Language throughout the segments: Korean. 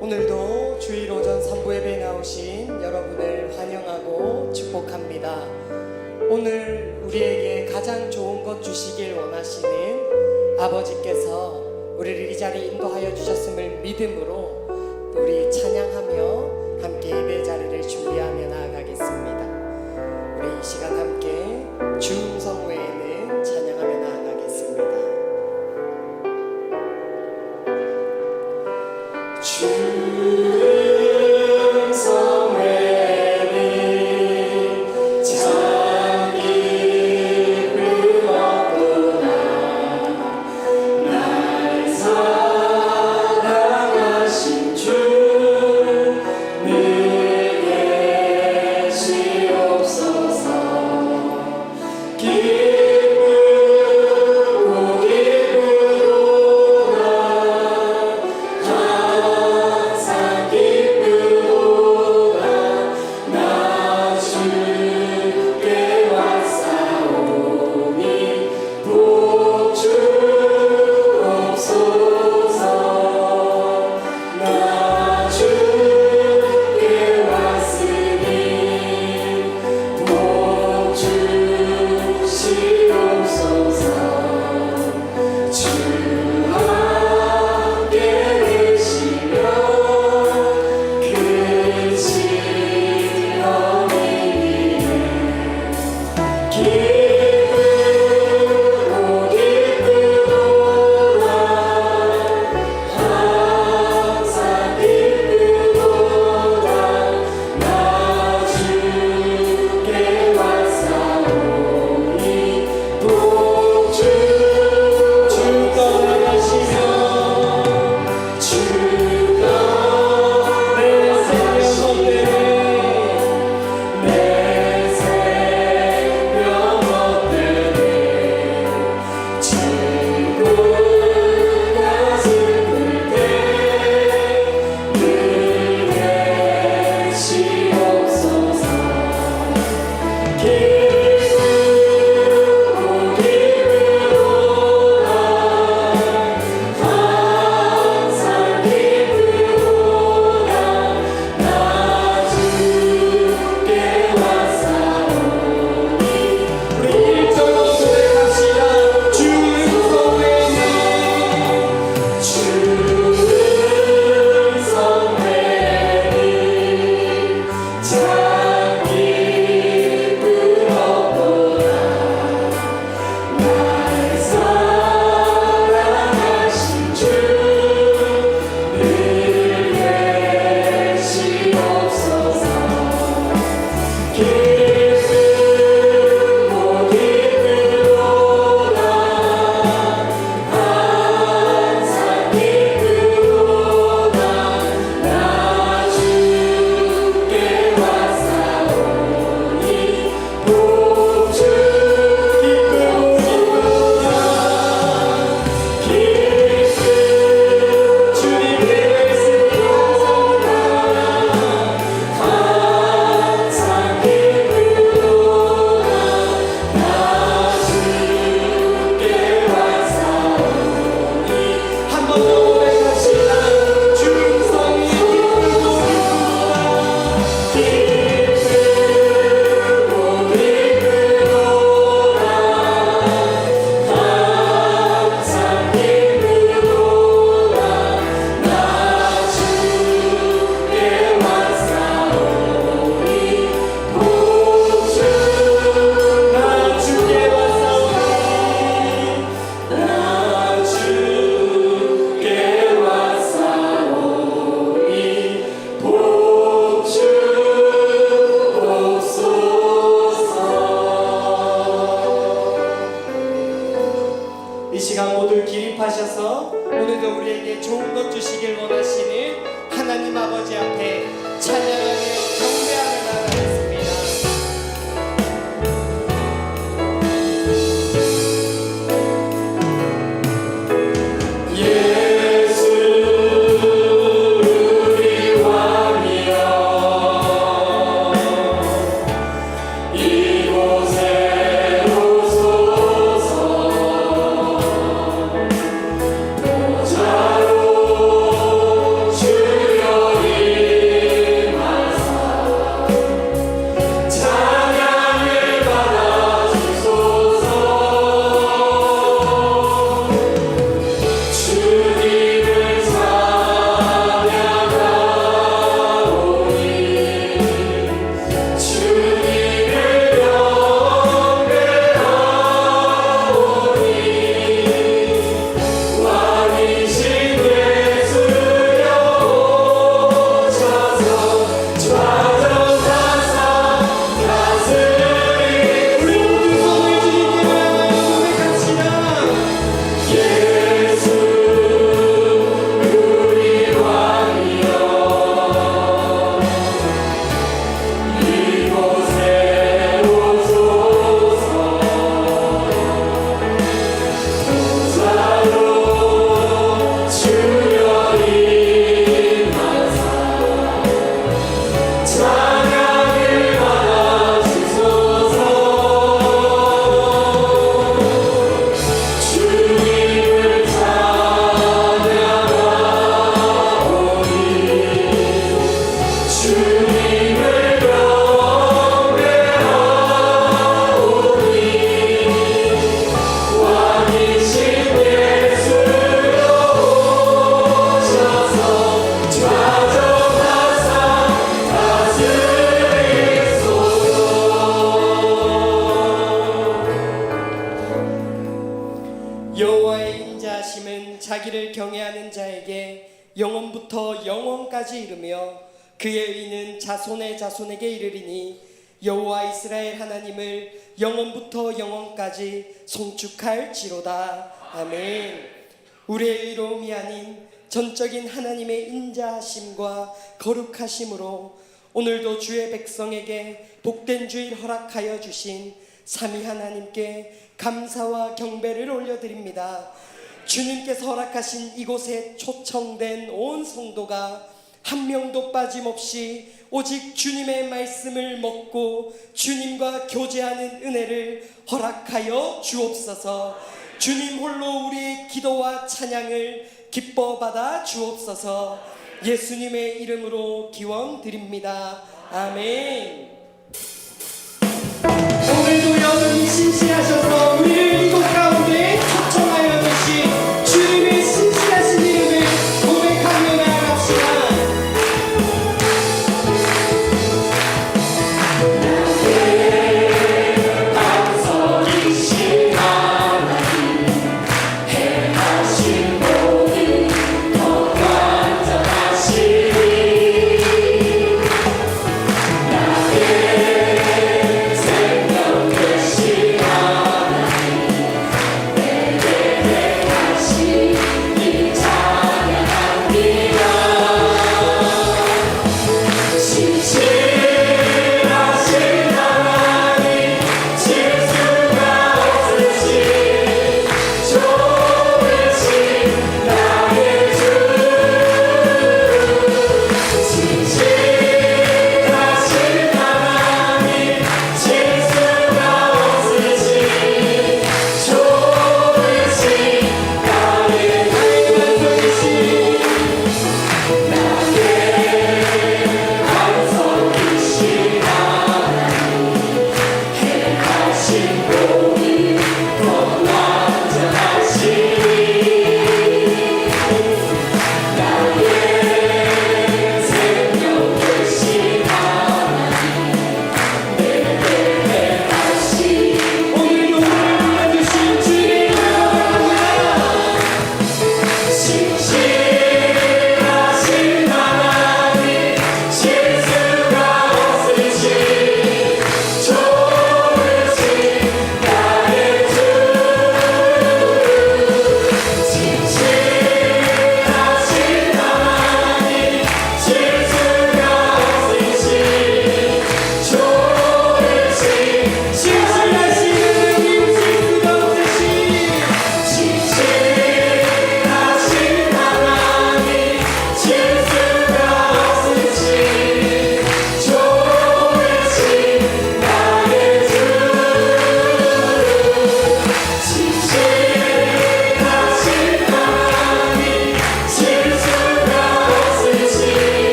오늘도 주일 오전 3부 예배에 나오신 여러분을 환영하고 축복합니다. 오늘 우리에게 가장 좋은 것 주시길 원하시는 아버지께서 우리를 이 자리에 인도하여 주셨음을 믿음으로 우리 찬양하며 함께 예배 자리를 준비하며 나아가겠습니다. 우리 이 시간 함께 주 음성 외에는 찬양하며 나아가겠습니다. 주 음성 외에는 참 기쁨 없구나. 날 사랑하신 주 늘 계시옵소서. 기쁨으로 나 항상 영원까지 이르며 그의 의는 자손의 자손에게 이르리니 여호와 이스라엘 하나님을 영원부터 영원까지 송축할지로다. 아멘. 우리의 의로움이 아닌 전적인 하나님의 인자하심과 거룩하심으로 오늘도 주의 백성에게 복된 주일 허락하여 주신 삼위 하나님께 감사와 경배를 올려드립니다. 주님께서 허락하신 이곳에 초청된 온 성도가 한 명도 빠짐없이 오직 주님의 말씀을 먹고 주님과 교제하는 은혜를 허락하여 주옵소서. 주님 홀로 우리의 기도와 찬양을 기뻐 받아 주옵소서. 예수님의 이름으로 기원드립니다. 아멘. 오늘도 여전히 신실하셔서 우리를 이곳 가운데 초청하여 주신 주님의 신실하신 이름을 고백하며 나아갑시다.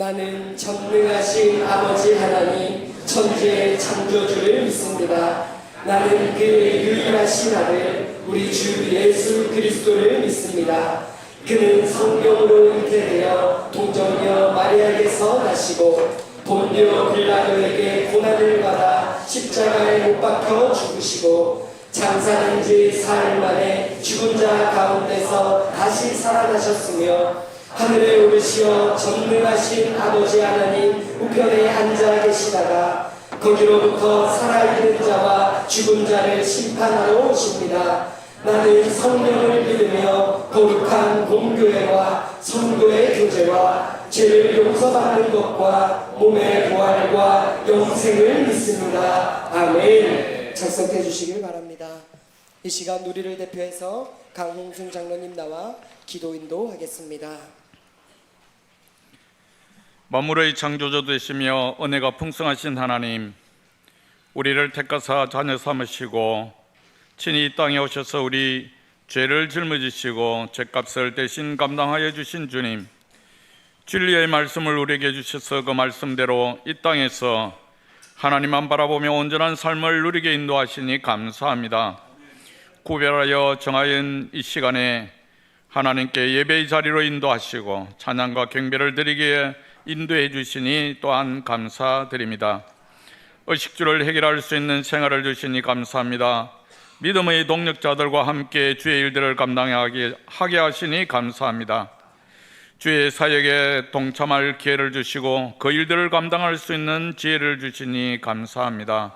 나는 전능하신 아버지 하나님 천지의 창조주를 믿습니다. 나는 그의 유일하신 아들 우리 주 예수 그리스도를 믿습니다. 그는 성령으로 잉태되어 동정녀 마리아에게서 나시고 본디오 빌라도에게 고난을 받아 십자가에 못 박혀 죽으시고 장사된 지 사흘 만에 죽은 자 가운데서 다시 살아나셨으며 하늘에 오르시어 전능하신 아버지 하나님 우편에 앉아 계시다가 거기로부터 살아있는 자와 죽은 자를 심판하러 오십니다. 나는 성령을 믿으며 거룩한 공교회와 성도의 교제와 죄를 용서받는 것과 몸의 부활과 영생을 믿습니다. 아멘. 작성해 주시길 바랍니다. 이 시간 우리를 대표해서 강홍순 장로님 나와 기도 인도하겠습니다. 만물의 창조주 되시며 은혜가 풍성하신 하나님, 우리를 택하사 자녀 삼으시고 친히 이 땅에 오셔서 우리 죄를 짊어지시고 죄값을 대신 감당하여 주신 주님, 진리의 말씀을 우리에게 주셔서 그 말씀대로 이 땅에서 하나님만 바라보며 온전한 삶을 누리게 인도하시니 감사합니다. 구별하여 정하인 이 시간에 하나님께 예배의 자리로 인도하시고 찬양과 경배를 드리기에 인도해 주시니 또한 감사드립니다. 의식주를 해결할 수 있는 생활을 주시니 감사합니다. 믿음의 동력자들과 함께 주의 일들을 감당하게 하시니 감사합니다. 주의 사역에 동참할 기회를 주시고 그 일들을 감당할 수 있는 지혜를 주시니 감사합니다.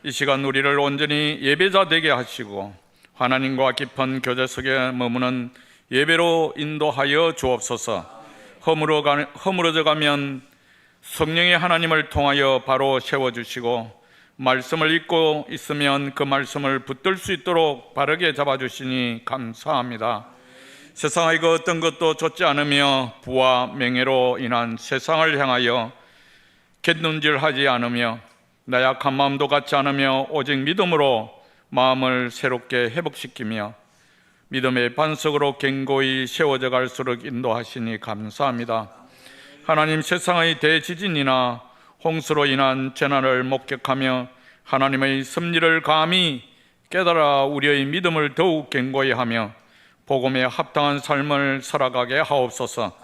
이 시간 우리를 온전히 예배자 되게 하시고 하나님과 깊은 교제 속에 머무는 예배로 인도하여 주옵소서. 허물어져 가면 성령의 하나님을 통하여 바로 세워주시고 말씀을 읽고 있으면 그 말씀을 붙들 수 있도록 바르게 잡아주시니 감사합니다. 세상의 그 어떤 것도 좋지 않으며 부와 명예로 인한 세상을 향하여 갯눈질하지 않으며 나약한 마음도 갖지 않으며 오직 믿음으로 마음을 새롭게 회복시키며 믿음의 반석으로 견고히 세워져 갈수록 인도하시니 감사합니다. 하나님, 세상의 대지진이나 홍수로 인한 재난을 목격하며 하나님의 섭리를 감히 깨달아 우리의 믿음을 더욱 견고히 하며 복음에 합당한 삶을 살아가게 하옵소서.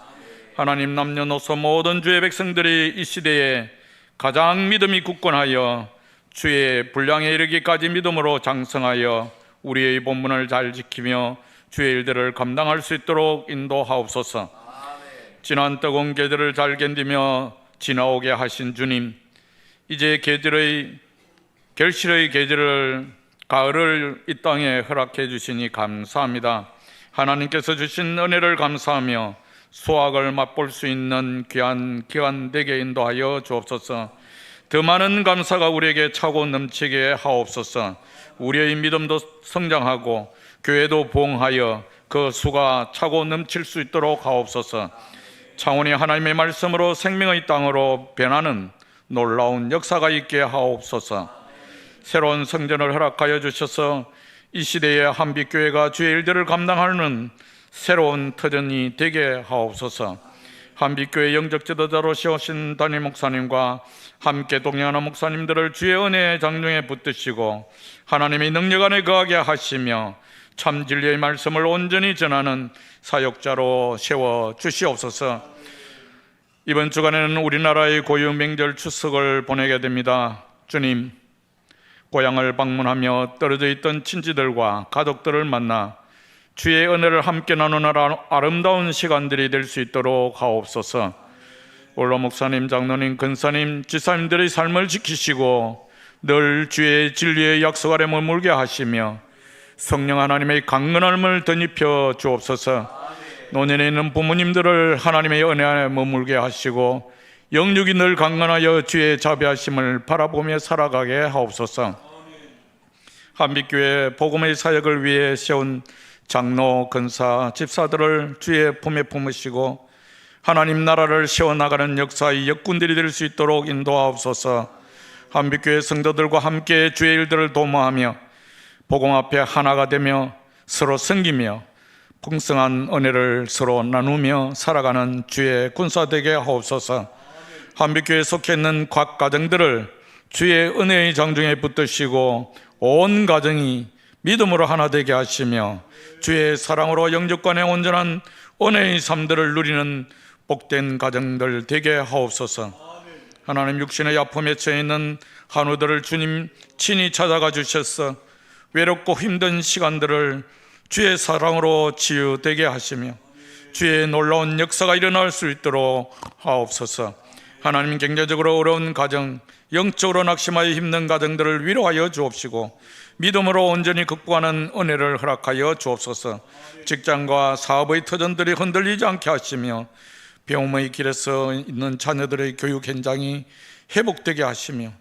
하나님, 남녀노소 모든 주의 백성들이 이 시대에 가장 믿음이 굳건하여 주의 분량에 이르기까지 믿음으로 장성하여 우리의 본분을 잘 지키며 주의 일들을 감당할 수 있도록 인도하옵소서. 지난 뜨거운 계절을 잘 견디며 지나오게 하신 주님, 이제 결실의 계절을 가을을 이 땅에 허락해 주시니 감사합니다. 하나님께서 주신 은혜를 감사하며 수확을 맛볼 수 있는 귀한 기간 되게 인도하여 주옵소서. 더 많은 감사가 우리에게 차고 넘치게 하옵소서. 우리의 믿음도 성장하고 교회도 부흥하여 그 수가 차고 넘칠 수 있도록 하옵소서. 창원이 하나님의 말씀으로 생명의 땅으로 변하는 놀라운 역사가 있게 하옵소서. 새로운 성전을 허락하여 주셔서 이 시대의 한빛교회가 주의 일들을 감당하는 새로운 터전이 되게 하옵소서. 한빛교회 영적 지도자로 세우신 담임 목사님과 함께 동행하는 목사님들을 주의 은혜의 장중에 붙드시고 하나님의 능력 안에 거하게 하시며 참 진리의 말씀을 온전히 전하는 사역자로 세워 주시옵소서. 이번 주간에는 우리나라의 고유 명절 추석을 보내게 됩니다. 주님, 고향을 방문하며 떨어져 있던 친지들과 가족들을 만나 주의 은혜를 함께 나누는 아름다운 시간들이 될 수 있도록 하옵소서. 원로 목사님, 장로님, 권사님, 지사님들의 삶을 지키시고 늘 주의 진리의 약속 아래 머물게 하시며 성령 하나님의 강건함을 덧입혀 주옵소서. 노년에 있는 부모님들을 하나님의 은혜 안에 머물게 하시고 영육이 늘 강건하여 주의 자비하심을 바라보며 살아가게 하옵소서. 한빛교회 복음의 사역을 위해 세운 장로, 권사, 집사들을 주의 품에 품으시고 하나님 나라를 세워나가는 역사의 역군들이 될 수 있도록 인도하옵소서. 한빛교회 성도들과 함께 주의 일들을 도모하며 복음 앞에 하나가 되며 서로 섬기며 풍성한 은혜를 서로 나누며 살아가는 주의 군사 되게 하옵소서. 한빛교회에 속해 있는 각 가정들을 주의 은혜의 장중에 붙드시고 온 가정이 믿음으로 하나 되게 하시며 주의 사랑으로 영접관의 온전한 은혜의 삶들을 누리는 복된 가정들 되게 하옵소서. 하나님, 육신의 아픔에 처해 있는 한우들을 주님 친히 찾아가 주셔서 외롭고 힘든 시간들을 주의 사랑으로 치유되게 하시며 주의 놀라운 역사가 일어날 수 있도록 하옵소서. 하나님, 경제적으로 어려운 가정, 영적으로 낙심하여 힘든 가정들을 위로하여 주옵시고 믿음으로 온전히 극복하는 은혜를 허락하여 주옵소서. 직장과 사업의 터전들이 흔들리지 않게 하시며 배움의 길에서 있는 자녀들의 교육 현장이 회복되게 하시며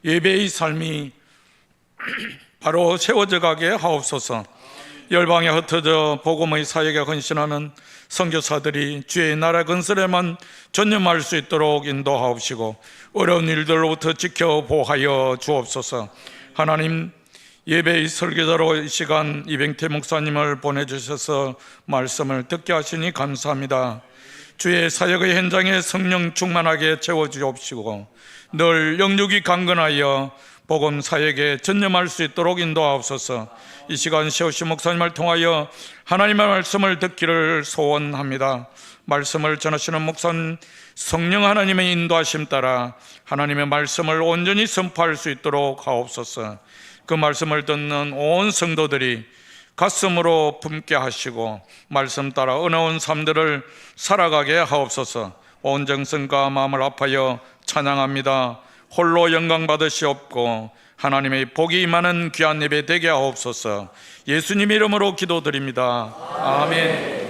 예배의 삶이 바로 세워져 가게 하옵소서. 열방에 흩어져 복음의 사역에 헌신하는 선교사들이 주의 나라 건설에만 전념할 수 있도록 인도하옵시고 어려운 일들로부터 지켜 보호하여 주옵소서. 하나님, 예배의 설교자로 이 시간 이병태 목사님을 보내주셔서 말씀을 듣게 하시니 감사합니다. 주의 사역의 현장에 성령 충만하게 채워주옵시고 늘 영육이 강건하여 복음 사역에 전념할 수 있도록 인도하옵소서. 이 시간 세우신 목사님을 통하여 하나님의 말씀을 듣기를 소원합니다. 말씀을 전하시는 목사님, 성령 하나님의 인도하심 따라 하나님의 말씀을 온전히 선포할 수 있도록 하옵소서. 그 말씀을 듣는 온 성도들이 가슴으로 품게 하시고 말씀 따라 은혜온 삶들을 살아가게 하옵소서. 온 정성과 마음을 합하여 찬양합니다. 홀로 영광 받으시옵고 하나님의 복이 임하는 귀한 예배 되게 하옵소서. 예수님 이름으로 기도드립니다. 아멘.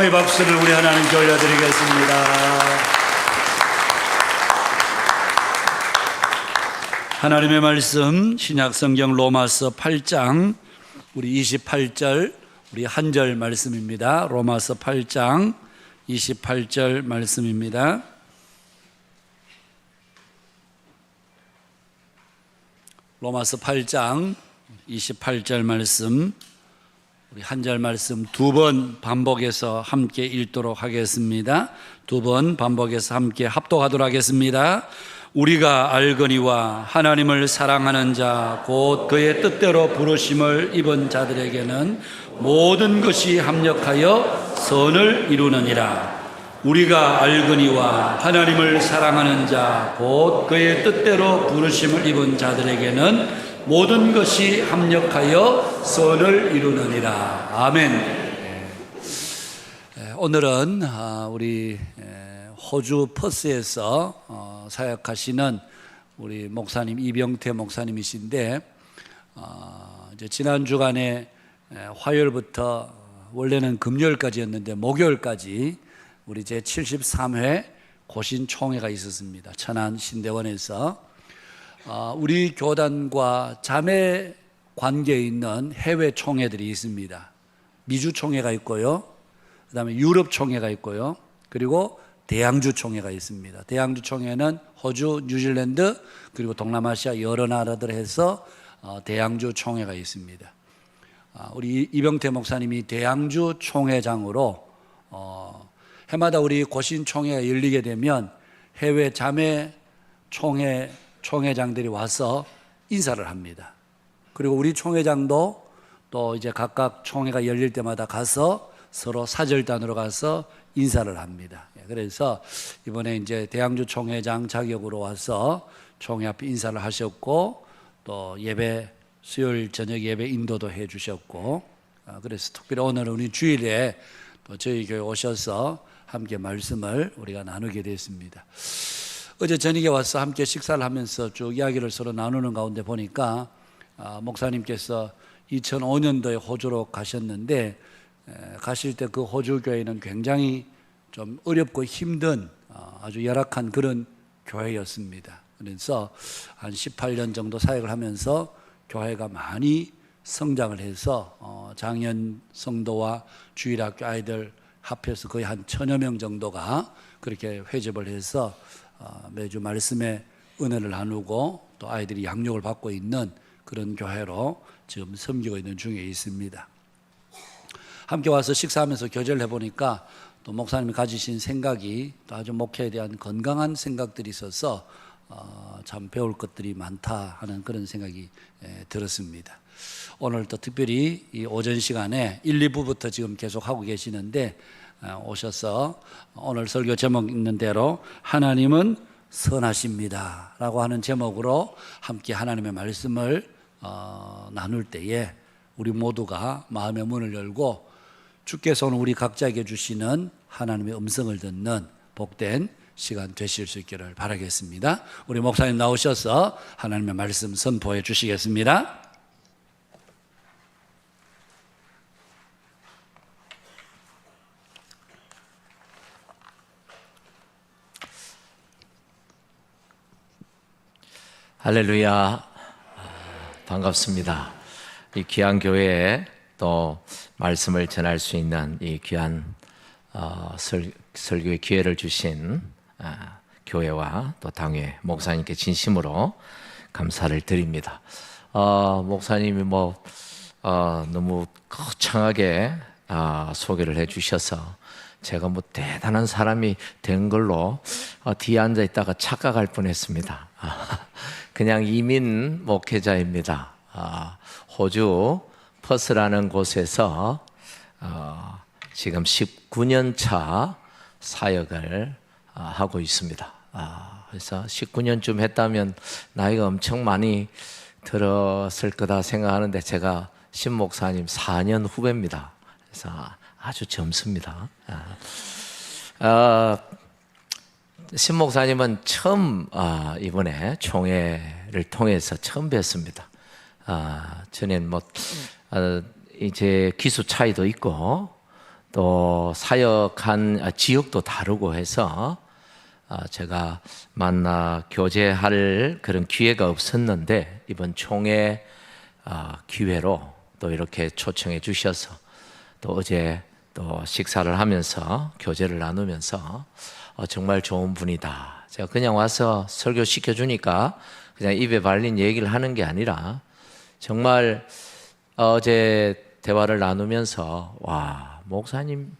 영광의 박수를 우리 하나님께 올려드리겠습니다. 하나님의 말씀 신약성경 로마서 8장 우리 28절 우리 한 절 말씀입니다. 로마서 8장 28절 말씀입니다. 로마서 8장 28절 말씀 우리 한 절 말씀 두 번 반복해서 함께 읽도록 하겠습니다. 두 번 반복해서 함께 합독하도록 하겠습니다. 우리가 알거니와 하나님을 사랑하는 자 곧 그의 뜻대로 부르심을 입은 자들에게는 모든 것이 합력하여 선을 이루느니라. 우리가 알거니와 하나님을 사랑하는 자 곧 그의 뜻대로 부르심을 입은 자들에게는 모든 것이 합력하여 선을 이루느니라. 아멘. 오늘은 우리 호주 퍼스에서 사역하시는 우리 목사님 이병태 목사님이신데 이제 지난 주간에 화요일부터 원래는 금요일까지였는데 목요일까지 우리 제 73회 고신총회가 있었습니다. 천안 신대원에서 우리 교단과 자매 관계에 있는 해외 총회들이 있습니다. 미주 총회가 있고요, 그 다음에 유럽 총회가 있고요, 그리고 대양주 총회가 있습니다. 대양주 총회는 호주, 뉴질랜드 그리고 동남아시아 여러 나라들 해서 대양주 총회가 있습니다. 우리 이병태 목사님이 대양주 총회장으로 해마다 우리 고신 총회가 열리게 되면 해외 자매 총회장들이 와서 인사를 합니다. 그리고 우리 총회장도 또 이제 각각 총회가 열릴 때마다 가서 서로 사절단으로 가서 인사를 합니다. 그래서 이번에 이제 대양주 총회장 자격으로 와서 총회 앞에 인사를 하셨고 또 예배 수요일 저녁 예배 인도도 해 주셨고 그래서 특별히 오늘 우리 주일에 또 저희 교회 오셔서 함께 말씀을 우리가 나누게 됐습니다. 어제 저녁에 와서 함께 식사를 하면서 쭉 이야기를 서로 나누는 가운데 보니까 목사님께서 2005년도에 호주로 가셨는데 가실 때 그 호주 교회는 굉장히 좀 어렵고 힘든 아주 열악한 그런 교회였습니다. 그래서 한 18년 정도 사역을 하면서 교회가 많이 성장을 해서 장년 성도와 주일학교 아이들 합해서 거의 한 1000여 명 정도가 그렇게 회접을 해서 매주 말씀의 은혜를 나누고 또 아이들이 양육을 받고 있는 그런 교회로 지금 섬기고 있는 중에 있습니다. 함께 와서 식사하면서 교제를 해보니까 또 목사님이 가지신 생각이 또 아주 목회에 대한 건강한 생각들이 있어서 참 배울 것들이 많다 하는 그런 생각이 들었습니다. 오늘 또 특별히 이 오전 시간에 1, 2부부터 지금 계속 하고 계시는데 오셔서 오늘 설교 제목 있는 대로 하나님은 선하십니다 라고 하는 제목으로 함께 하나님의 말씀을 나눌 때에 우리 모두가 마음의 문을 열고 주께서 오늘 우리 각자에게 주시는 하나님의 음성을 듣는 복된 시간 되실 수 있기를 바라겠습니다. 우리 목사님 나오셔서 하나님의 말씀 선포해 주시겠습니다. 할렐루야. 반갑습니다. 이 귀한 교회에 또 말씀을 전할 수 있는 이 귀한 설교의 기회를 주신 교회와 또 당회 목사님께 진심으로 감사를 드립니다. 목사님이 너무 거창하게 소개를 해주셔서 제가 대단한 사람이 된 걸로 뒤에 앉아 있다가 착각할 뻔했습니다. 그냥 이민 목회자입니다. 호주 퍼스라는 곳에서 지금 19년 차 사역을 하고 있습니다. 그래서 19년쯤 했다면 나이가 엄청 많이 들었을 거다 생각하는데 제가 신 목사님 4년 후배입니다. 그래서 아주 젊습니다. 신 목사님은 처음 이번에 총회를 통해서 처음 뵀습니다. 전에는 이제 기수 차이도 있고 또 사역한 지역도 다르고 해서 제가 만나 교제할 그런 기회가 없었는데 이번 총회 기회로 또 이렇게 초청해 주셔서 또 어제 또 식사를 하면서 교제를 나누면서 정말 좋은 분이다. 제가 그냥 와서 설교 시켜주니까 그냥 입에 발린 얘기를 하는 게 아니라 정말 어제 대화를 나누면서 와, 목사님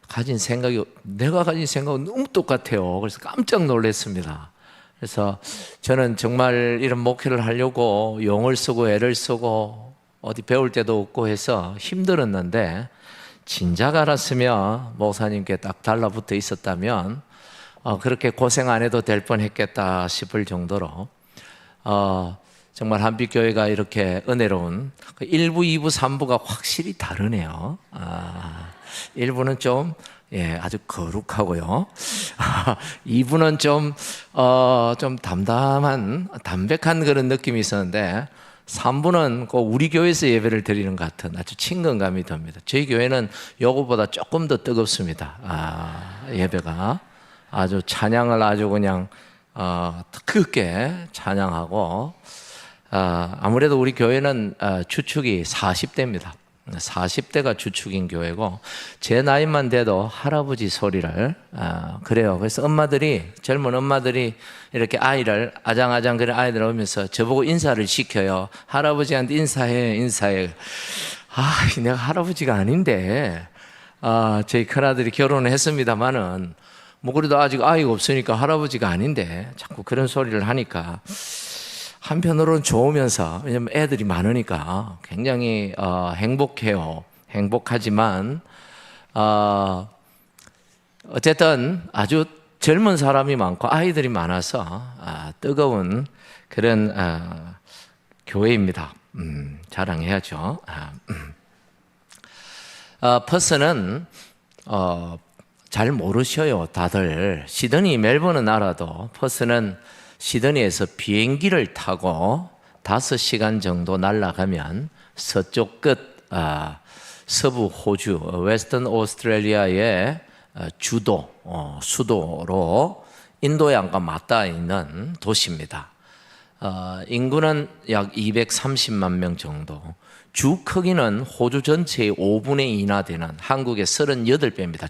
가진 생각이 내가 가진 생각은 너무 똑같아요. 그래서 깜짝 놀랐습니다. 그래서 저는 정말 이런 목회를 하려고 용을 쓰고 애를 쓰고 어디 배울 때도 없고 해서 힘들었는데 진작 알았으면 목사님께 딱 달라붙어 있었다면 그렇게 고생 안 해도 될 뻔했겠다 싶을 정도로 정말 한빛교회가 이렇게 은혜로운 1부, 2부, 3부가 확실히 다르네요. 1부는 좀 아주 거룩하고요. 2부는 좀 담백한 그런 느낌이 있었는데 3부는 우리 교회에서 예배를 드리는 것 같은 아주 친근감이 듭니다. 저희 교회는 요거보다 조금 더 뜨겁습니다. 예배가 아주 찬양을 아주 그냥 뜨겁게 찬양하고 아무래도 우리 교회는 주축이 40대입니다. 40대가 주축인 교회고 제 나이만 돼도 할아버지 소리를 그래요. 그래서 젊은 엄마들이 이렇게 아이를 아장아장 그런 아이들 오면서 저보고 인사를 시켜요. 할아버지한테 인사해. 내가 할아버지가 아닌데 저희 큰아들이 결혼을 했습니다마는 뭐 그래도 아직 아이가 없으니까 할아버지가 아닌데 자꾸 그런 소리를 하니까 한편으로는 좋으면서 왜냐면 애들이 많으니까 굉장히 행복해요. 행복하지만 어쨌든 아주 젊은 사람이 많고 아이들이 많아서 뜨거운 그런 교회입니다. 자랑해야죠. 퍼스는 잘 모르셔요. 다들 시드니 멜버른 알아도 퍼스는 시드니에서 비행기를 타고 5시간 정도 날아가면 서쪽 끝 서부 호주 웨스턴 오스트레일리아의 수도로 인도양과 맞닿아 있는 도시입니다. 인구는 약 230만 명 정도. 주 크기는 호주 전체의 5분의 2나 되는 한국의 38배입니다.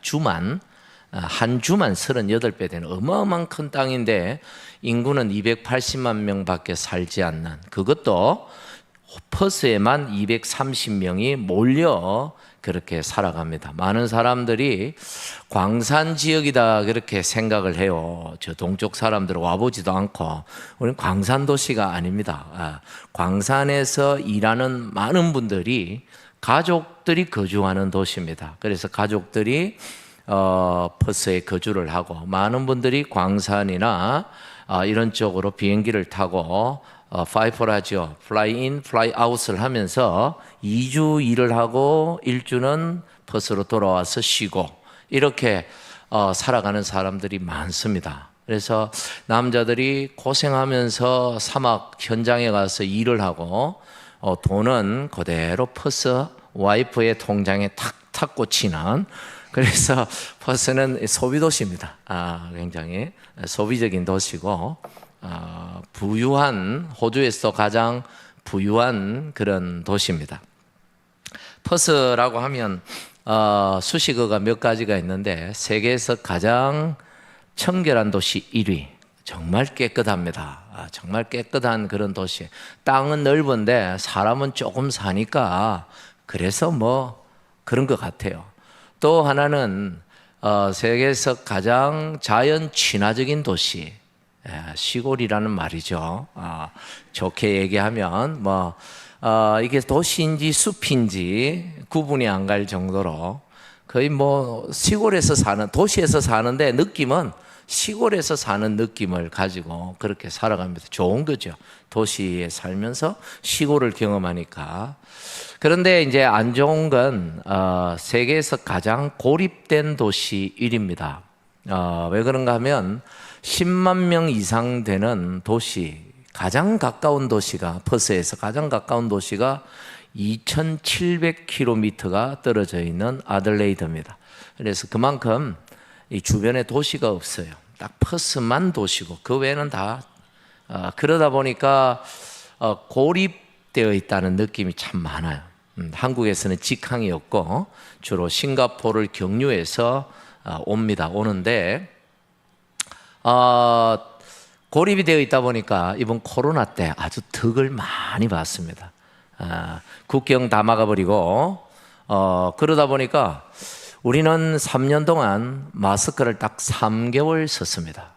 한 주만 38배 되는 어마어마한 큰 땅인데 인구는 280만 명밖에 살지 않는, 그것도 퍼스에만 230명이 몰려 그렇게 살아갑니다. 많은 사람들이 광산 지역이다 그렇게 생각을 해요. 저 동쪽 사람들은 와보지도 않고. 우리는 광산 도시가 아닙니다. 광산에서 일하는 많은 분들이 가족들이 거주하는 도시입니다. 그래서 가족들이 퍼스에 거주를 하고 많은 분들이 광산이나 이런 쪽으로 비행기를 타고 파이퍼라죠. 플라이 인, 플라이 아웃을 하면서 2주 일을 하고 1주는 퍼스로 돌아와서 쉬고 이렇게 살아가는 사람들이 많습니다. 그래서 남자들이 고생하면서 사막 현장에 가서 일을 하고 돈은 그대로 퍼스 와이프의 통장에 탁탁 꽂히는, 그래서 퍼스는 소비도시입니다. 굉장히 소비적인 도시고 부유한, 호주에서 가장 부유한 그런 도시입니다. 퍼스라고 하면 수식어가 몇 가지가 있는데 세계에서 가장 청결한 도시 1위. 정말 깨끗합니다. 정말 깨끗한 그런 도시. 땅은 넓은데 사람은 조금 사니까 그래서 뭐 그런 것 같아요. 또 하나는 세계에서 가장 자연 친화적인 도시, 시골이라는 말이죠. 좋게 얘기하면 이게 도시인지 숲인지 구분이 안 갈 정도로 거의 시골에서 사는, 도시에서 사는데 느낌은 시골에서 사는 느낌을 가지고 그렇게 살아갑니다. 좋은 거죠. 도시에 살면서 시골을 경험하니까. 그런데 이제 안 좋은 건 세계에서 가장 고립된 도시 1위입니다. 왜 그런가 하면 10만 명 이상 되는 도시, 가장 가까운 도시가, 퍼스에서 가장 가까운 도시가 2,700km가 떨어져 있는 아들레이드입니다. 그래서 그만큼 이 주변에 도시가 없어요. 딱 퍼스만 도시고 그 외에는 다 그러다 보니까 고립되어 있다는 느낌이 참 많아요. 한국에서는 직항이 없고 주로 싱가포르를 경유해서 오는데 고립이 되어 있다 보니까 이번 코로나 때 아주 덕을 많이 봤습니다. 국경 다 막아버리고 그러다 보니까 우리는 3년 동안 마스크를 딱 3개월 썼습니다.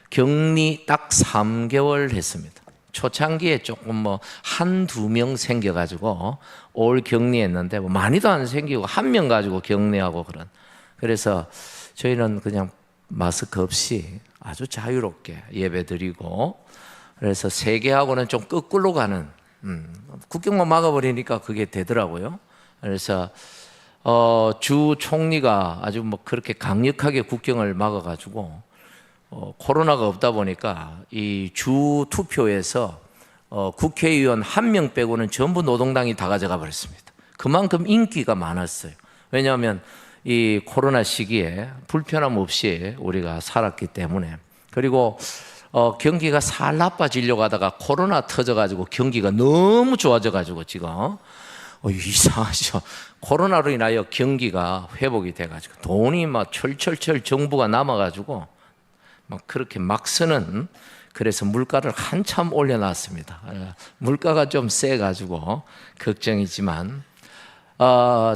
격리 딱 3개월 했습니다. 초창기에 조금 뭐 한두 명 생겨가지고 올 격리했는데 뭐 많이도 안 생기고 한 명 가지고 격리하고 그래서 저희는 그냥 마스크 없이 아주 자유롭게 예배드리고 그래서 세계하고는 좀 거꾸로 가는 국경만 막아버리니까 그게 되더라고요. 그래서 주 총리가 아주 뭐 그렇게 강력하게 국경을 막아가지고 코로나가 없다 보니까 이 주 투표에서 국회의원 1명 빼고는 전부 노동당이 다 가져가 버렸습니다. 그만큼 인기가 많았어요. 왜냐하면 이 코로나 시기에 불편함 없이 우리가 살았기 때문에 그리고 경기가 살 나빠지려고 하다가 코로나 터져가지고 경기가 너무 좋아져가지고 지금 이상하죠. 코로나로 인하여 경기가 회복이 돼가지고 돈이 막 철철철 정부가 남아가지고 막 그렇게 막 쓰는 그래서 물가를 한참 올려놨습니다. 물가가 좀 세가지고 걱정이지만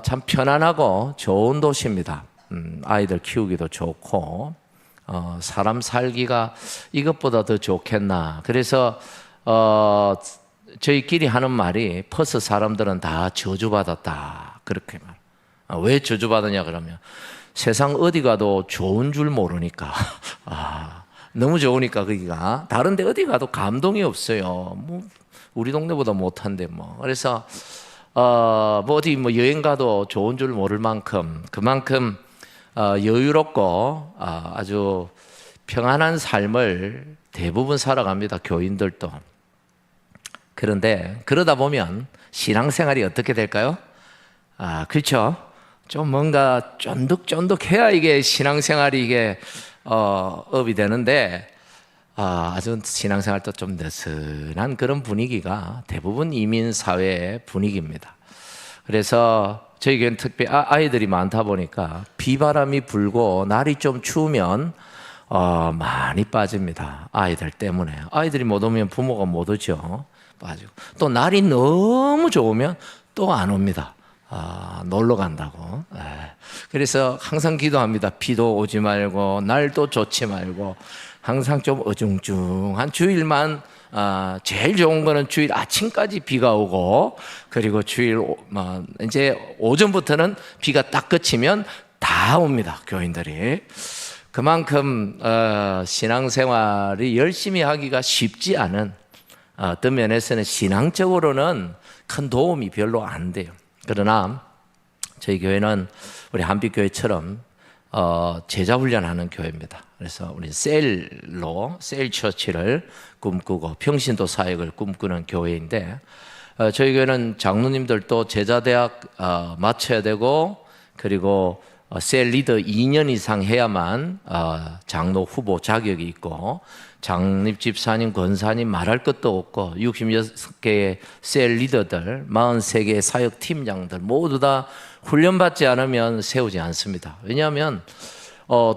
참 편안하고 좋은 도시입니다. 아이들 키우기도 좋고 사람 살기가 이것보다 더 좋겠나. 그래서 저희끼리 하는 말이 퍼스 사람들은 다 저주받았다 그렇게 말. 왜 저주받았냐 그러면 세상 어디 가도 좋은 줄 모르니까 너무 좋으니까 거기가 다른데 어디 가도 감동이 없어요. 뭐 우리 동네보다 못한데 뭐 그래서 뭐 어디 뭐 여행 가도 좋은 줄 모를 만큼 그만큼 여유롭고 아주 평안한 삶을 대부분 살아갑니다. 교인들도. 그런데 그러다 보면 신앙생활이 어떻게 될까요? 그렇죠. 좀 뭔가 쫀득쫀득해야 이게 신앙생활이 이게 업이 되는데 아주 신앙생활도 좀 느슨한 그런 분위기가 대부분 이민 사회의 분위기입니다. 그래서 저희 교회는 특별히 아이들이 많다 보니까 비바람이 불고 날이 좀 추우면 많이 빠집니다. 아이들 때문에. 아이들이 못 오면 부모가 못 오죠. 빠지고 또 날이 너무 좋으면 또 안 옵니다. 놀러 간다고. 그래서 항상 기도합니다. 비도 오지 말고 날도 좋지 말고 항상 좀 어중중한 주일만 제일 좋은 거는 주일 아침까지 비가 오고 그리고 주일 이제 오전부터는 비가 딱 그치면 다 옵니다. 교인들이. 그만큼 신앙생활이 열심히 하기가 쉽지 않은 어떤 면에서는 신앙적으로는 큰 도움이 별로 안 돼요. 그러나 저희 교회는 우리 한빛교회처럼 제자 훈련하는 교회입니다. 그래서 우리 셀 처치를 꿈꾸고 평신도 사역을 꿈꾸는 교회인데 저희 교회는 장로님들도 제자대학 마쳐야 되고 그리고 셀 리더 2년 이상 해야만 장로 후보 자격이 있고 장립 집사님, 권사님 말할 것도 없고 66개의 셀 리더들, 43개의 사역 팀장들 모두 다 훈련받지 않으면 세우지 않습니다. 왜냐하면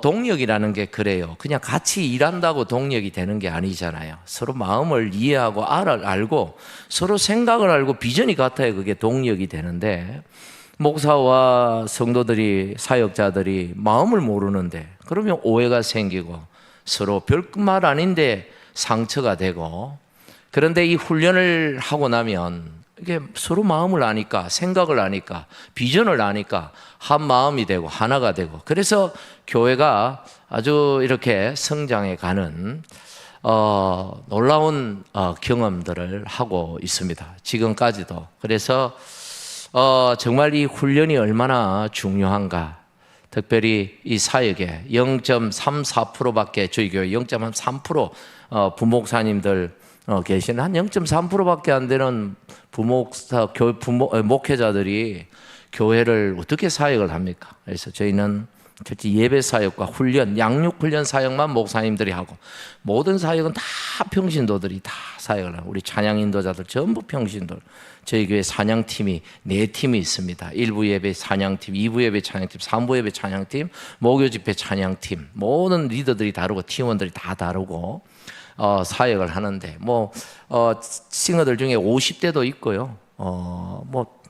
동력이라는 게 그래요. 그냥 같이 일한다고 동력이 되는 게 아니잖아요. 서로 마음을 이해하고 알고 서로 생각을 알고 비전이 같아야 그게 동력이 되는데 목사와 성도들이 사역자들이 마음을 모르는데 그러면 오해가 생기고 서로 별말 아닌데 상처가 되고 그런데 이 훈련을 하고 나면 이게 서로 마음을 아니까 생각을 아니까 비전을 아니까 한 마음이 되고 하나가 되고 그래서 교회가 아주 이렇게 성장해 가는 놀라운 경험들을 하고 있습니다. 지금까지도. 그래서 정말 이 훈련이 얼마나 중요한가. 특별히 이 사역에 0.34%밖에 저희 교회 0.3% 부목사님들 계시는 한 0.3%밖에 안 되는 목회자들이 교회를 어떻게 사역을 합니까? 그래서 저희는 특히 예배 사역과 훈련, 양육 훈련 사역만 목사님들이 하고 모든 사역은 다 평신도들이 다 사역을 하고 우리 찬양 인도자들 전부 평신도. 저희 교회 찬양팀이 4팀이 있습니다. 1부 예배 찬양팀, 2부 예배 찬양팀, 3부 예배 찬양팀, 목요 집회 찬양팀. 모든 리더들이 다르고 팀원들이 다 다르고 사역을 하는데 싱어들 중에 50대도 있고요.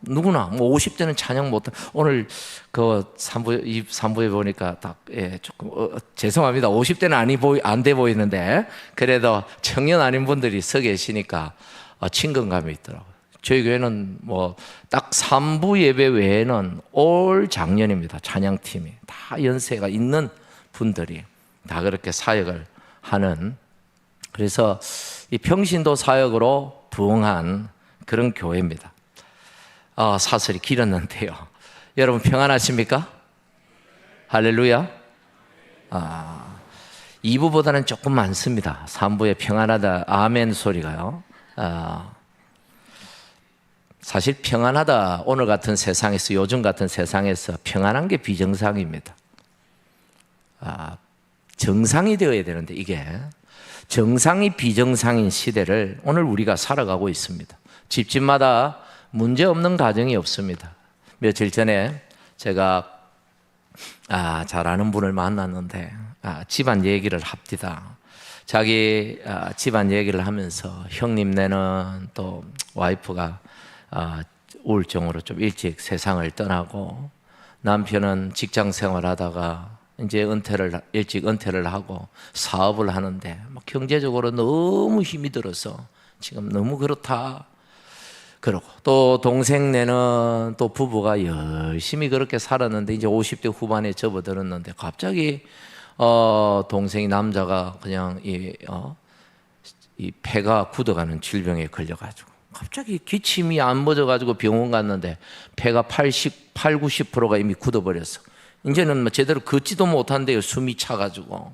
누구나 50대는 찬양 못. 오늘 그 3부에 보니까 조금 죄송합니다. 50대는 안 돼 보이는데 그래도 청년 아닌 분들이 서 계시니까 친근감이 있더라고요. 저희 교회는 딱 3부 예배 외에는 올 작년입니다. 찬양팀이 다 연세가 있는 분들이 다 그렇게 사역을 하는, 그래서 이 평신도 사역으로 부흥한 그런 교회입니다. 사설이 길었는데요. 여러분 평안하십니까? 할렐루야. 2부보다는 조금 많습니다. 3부에 평안하다 아멘 소리가요. 사실 평안하다, 오늘 같은 세상에서, 요즘 같은 세상에서 평안한 게 비정상입니다. 정상이 되어야 되는데 이게 정상이 비정상인 시대를 오늘 우리가 살아가고 있습니다. 집집마다 문제 없는 가정이 없습니다. 며칠 전에 제가 잘 아는 분을 만났는데 집안 얘기를 합디다. 자기 집안 얘기를 하면서 형님네는 또 와이프가 우울증으로 좀 일찍 세상을 떠나고 남편은 직장 생활하다가 이제 일찍 은퇴를 하고 사업을 하는데 경제적으로 너무 힘이 들어서 지금 너무 그렇다. 그러고 또 동생네는 또 부부가 열심히 그렇게 살았는데 이제 50대 후반에 접어들었는데 갑자기 동생이 남자가 그냥 이 폐가 굳어가는 질병에 걸려가지고 갑자기 기침이 안 멎어가지고 병원 갔는데 폐가 90%가 이미 굳어버렸어. 이제는 제대로 걷지도 못한대요. 숨이 차가지고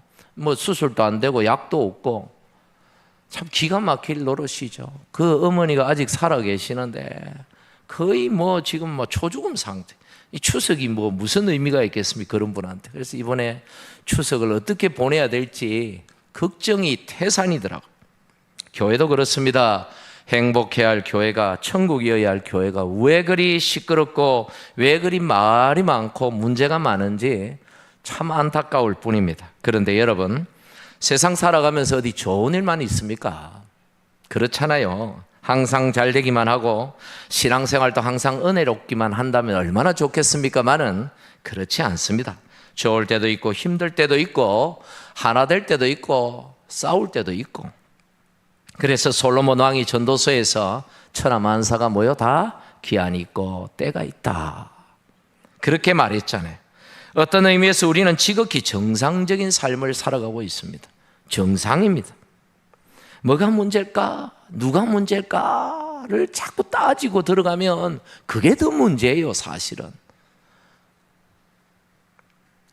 수술도 안 되고 약도 없고 참 기가 막힐 노릇이죠. 그 어머니가 아직 살아 계시는데 거의 지금 초죽음 상태. 이 추석이 무슨 의미가 있겠습니까? 그런 분한테. 그래서 이번에 추석을 어떻게 보내야 될지 걱정이 태산이더라고요. 교회도 그렇습니다. 행복해야 할 교회가, 천국이어야 할 교회가 왜 그리 시끄럽고 왜 그리 말이 많고 문제가 많은지 참 안타까울 뿐입니다. 그런데 여러분, 세상 살아가면서 어디 좋은 일만 있습니까? 그렇잖아요. 항상 잘 되기만 하고 신앙생활도 항상 은혜롭기만 한다면 얼마나 좋겠습니까만은 그렇지 않습니다. 좋을 때도 있고 힘들 때도 있고 하나 될 때도 있고 싸울 때도 있고. 그래서 솔로몬 왕이 전도서에서 천하만사가 모여 다 기한이 있고 때가 있다, 그렇게 말했잖아요. 어떤 의미에서 우리는 지극히 정상적인 삶을 살아가고 있습니다. 정상입니다. 뭐가 문제일까? 누가 문제일까를 자꾸 따지고 들어가면 그게 더 문제예요, 사실은.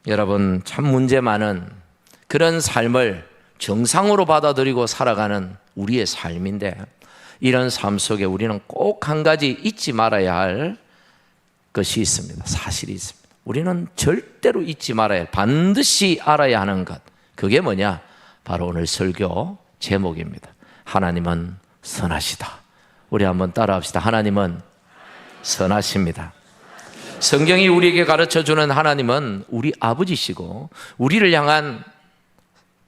여러분, 참 문제 많은 그런 삶을 정상으로 받아들이고 살아가는 우리의 삶인데, 이런 삶 속에 우리는 꼭 한 가지 잊지 말아야 할 것이 있습니다. 사실이 있습니다. 우리는 절대로 잊지 말아야 할, 반드시 알아야 하는 것, 그게 뭐냐? 바로 오늘 설교 제목입니다. 하나님은 선하시다. 우리 한번 따라합시다. 하나님은 선하십니다. 성경이 우리에게 가르쳐주는 하나님은 우리 아버지시고 우리를 향한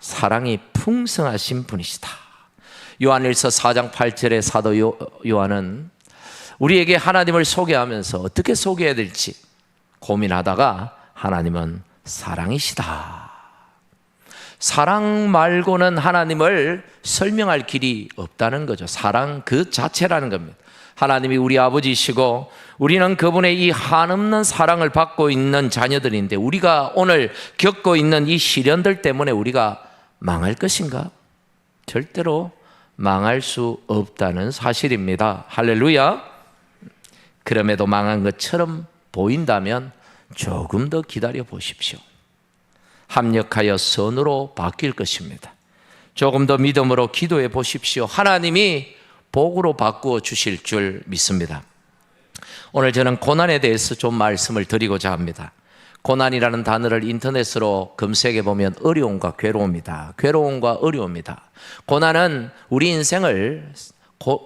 사랑이 풍성하신 분이시다. 요한일서 4장 8절에 사도 요한은 우리에게 하나님을 소개하면서 어떻게 소개해야 될지 고민하다가 하나님은 사랑이시다. 사랑 말고는 하나님을 설명할 길이 없다는 거죠. 사랑 그 자체라는 겁니다. 하나님이 우리 아버지시고 우리는 그분의 이 한없는 사랑을 받고 있는 자녀들인데, 우리가 오늘 겪고 있는 이 시련들 때문에 우리가 망할 것인가? 절대로 망할 수 없다는 사실입니다. 할렐루야. 그럼에도 망한 것처럼 보인다면 조금 더 기다려 보십시오. 합력하여 선으로 바뀔 것입니다. 조금 더 믿음으로 기도해 보십시오. 하나님이 복으로 바꾸어 주실 줄 믿습니다. 오늘 저는 고난에 대해서 좀 말씀을 드리고자 합니다. 고난이라는 단어를 인터넷으로 검색해 보면 어려움과 괴로움이다. 괴로움과 어려움이다. 고난은 우리 인생을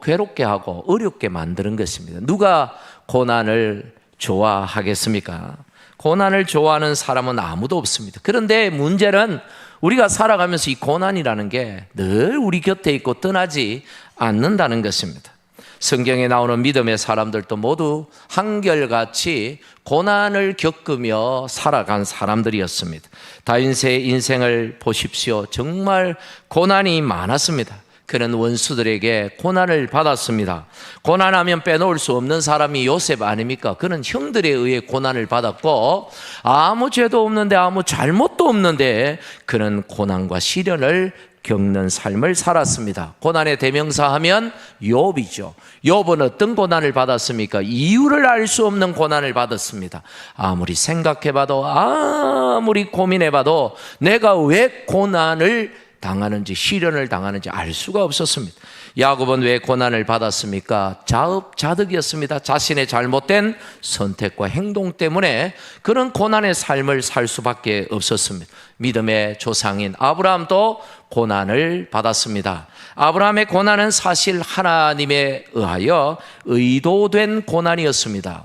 괴롭게 하고 어렵게 만드는 것입니다. 누가 고난을 좋아하겠습니까? 고난을 좋아하는 사람은 아무도 없습니다. 그런데 문제는 우리가 살아가면서 이 고난이라는 게 늘 우리 곁에 있고 떠나지 않는다는 것입니다. 성경에 나오는 믿음의 사람들도 모두 한결같이 고난을 겪으며 살아간 사람들이었습니다. 다윗의 인생을 보십시오. 정말 고난이 많았습니다. 그는 원수들에게 고난을 받았습니다. 고난하면 빼놓을 수 없는 사람이 요셉 아닙니까? 그는 형들에 의해 고난을 받았고 아무 죄도 없는데 아무 잘못도 없는데 그는 고난과 시련을 겪는 삶을 살았습니다. 고난의 대명사하면 욥이죠. 욥은 어떤 고난을 받았습니까? 이유를 알 수 없는 고난을 받았습니다. 아무리 생각해봐도 아무리 고민해봐도 내가 왜 고난을 당하는지 시련을 당하는지 알 수가 없었습니다. 야곱은 왜 고난을 받았습니까? 자업자득이었습니다. 자신의 잘못된 선택과 행동 때문에 그런 고난의 삶을 살 수밖에 없었습니다. 믿음의 조상인 아브라함도 고난을 받았습니다. 아브라함의 고난은 사실 하나님에 의하여 의도된 고난이었습니다.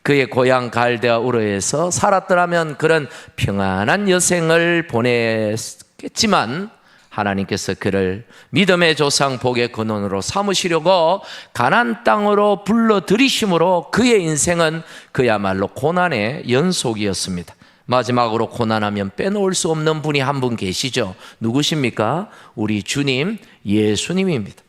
그의 고향 갈대아 우르에서 살았더라면 그런 평안한 여생을 보냈겠지만 하나님께서 그를 믿음의 조상 복의 근원으로 삼으시려고 가나안 땅으로 불러들이심으로 그의 인생은 그야말로 고난의 연속이었습니다. 마지막으로 고난하면 빼놓을 수 없는 분이 한 분 계시죠. 누구십니까? 우리 주님 예수님입니다.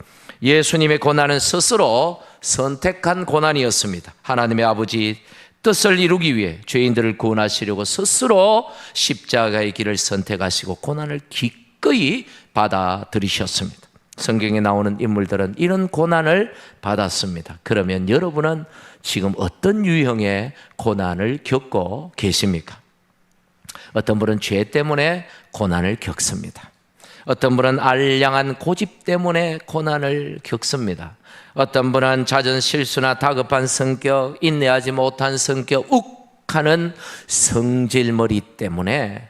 예수님의 고난은 스스로 선택한 고난이었습니다. 하나님의 아버지 뜻을 이루기 위해 죄인들을 구원하시려고 스스로 십자가의 길을 선택하시고 고난을 기꺼이 받아들이셨습니다. 성경에 나오는 인물들은 이런 고난을 받았습니다. 그러면 여러분은 지금 어떤 유형의 고난을 겪고 계십니까? 어떤 분은 죄 때문에 고난을 겪습니다. 어떤 분은 알량한 고집 때문에 고난을 겪습니다. 어떤 분은 잦은 실수나 다급한 성격, 인내하지 못한 성격, 욱하는 성질머리 때문에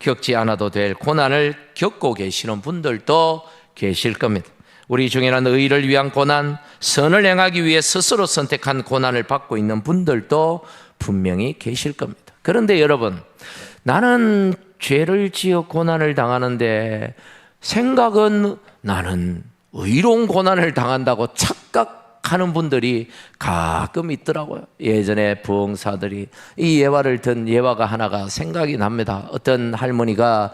겪지 않아도 될 고난을 겪고 계시는 분들도 계실 겁니다. 우리 중에는 의를 위한 고난, 선을 행하기 위해 스스로 선택한 고난을 받고 있는 분들도 분명히 계실 겁니다. 그런데 여러분, 나는 죄를 지어 고난을 당하는데 생각은 나는 의로운 고난을 당한다고 착각하는 분들이 가끔 있더라고요. 예전에 부흥사들이 이 예화를 든 예화가 하나가 생각이 납니다. 어떤 할머니가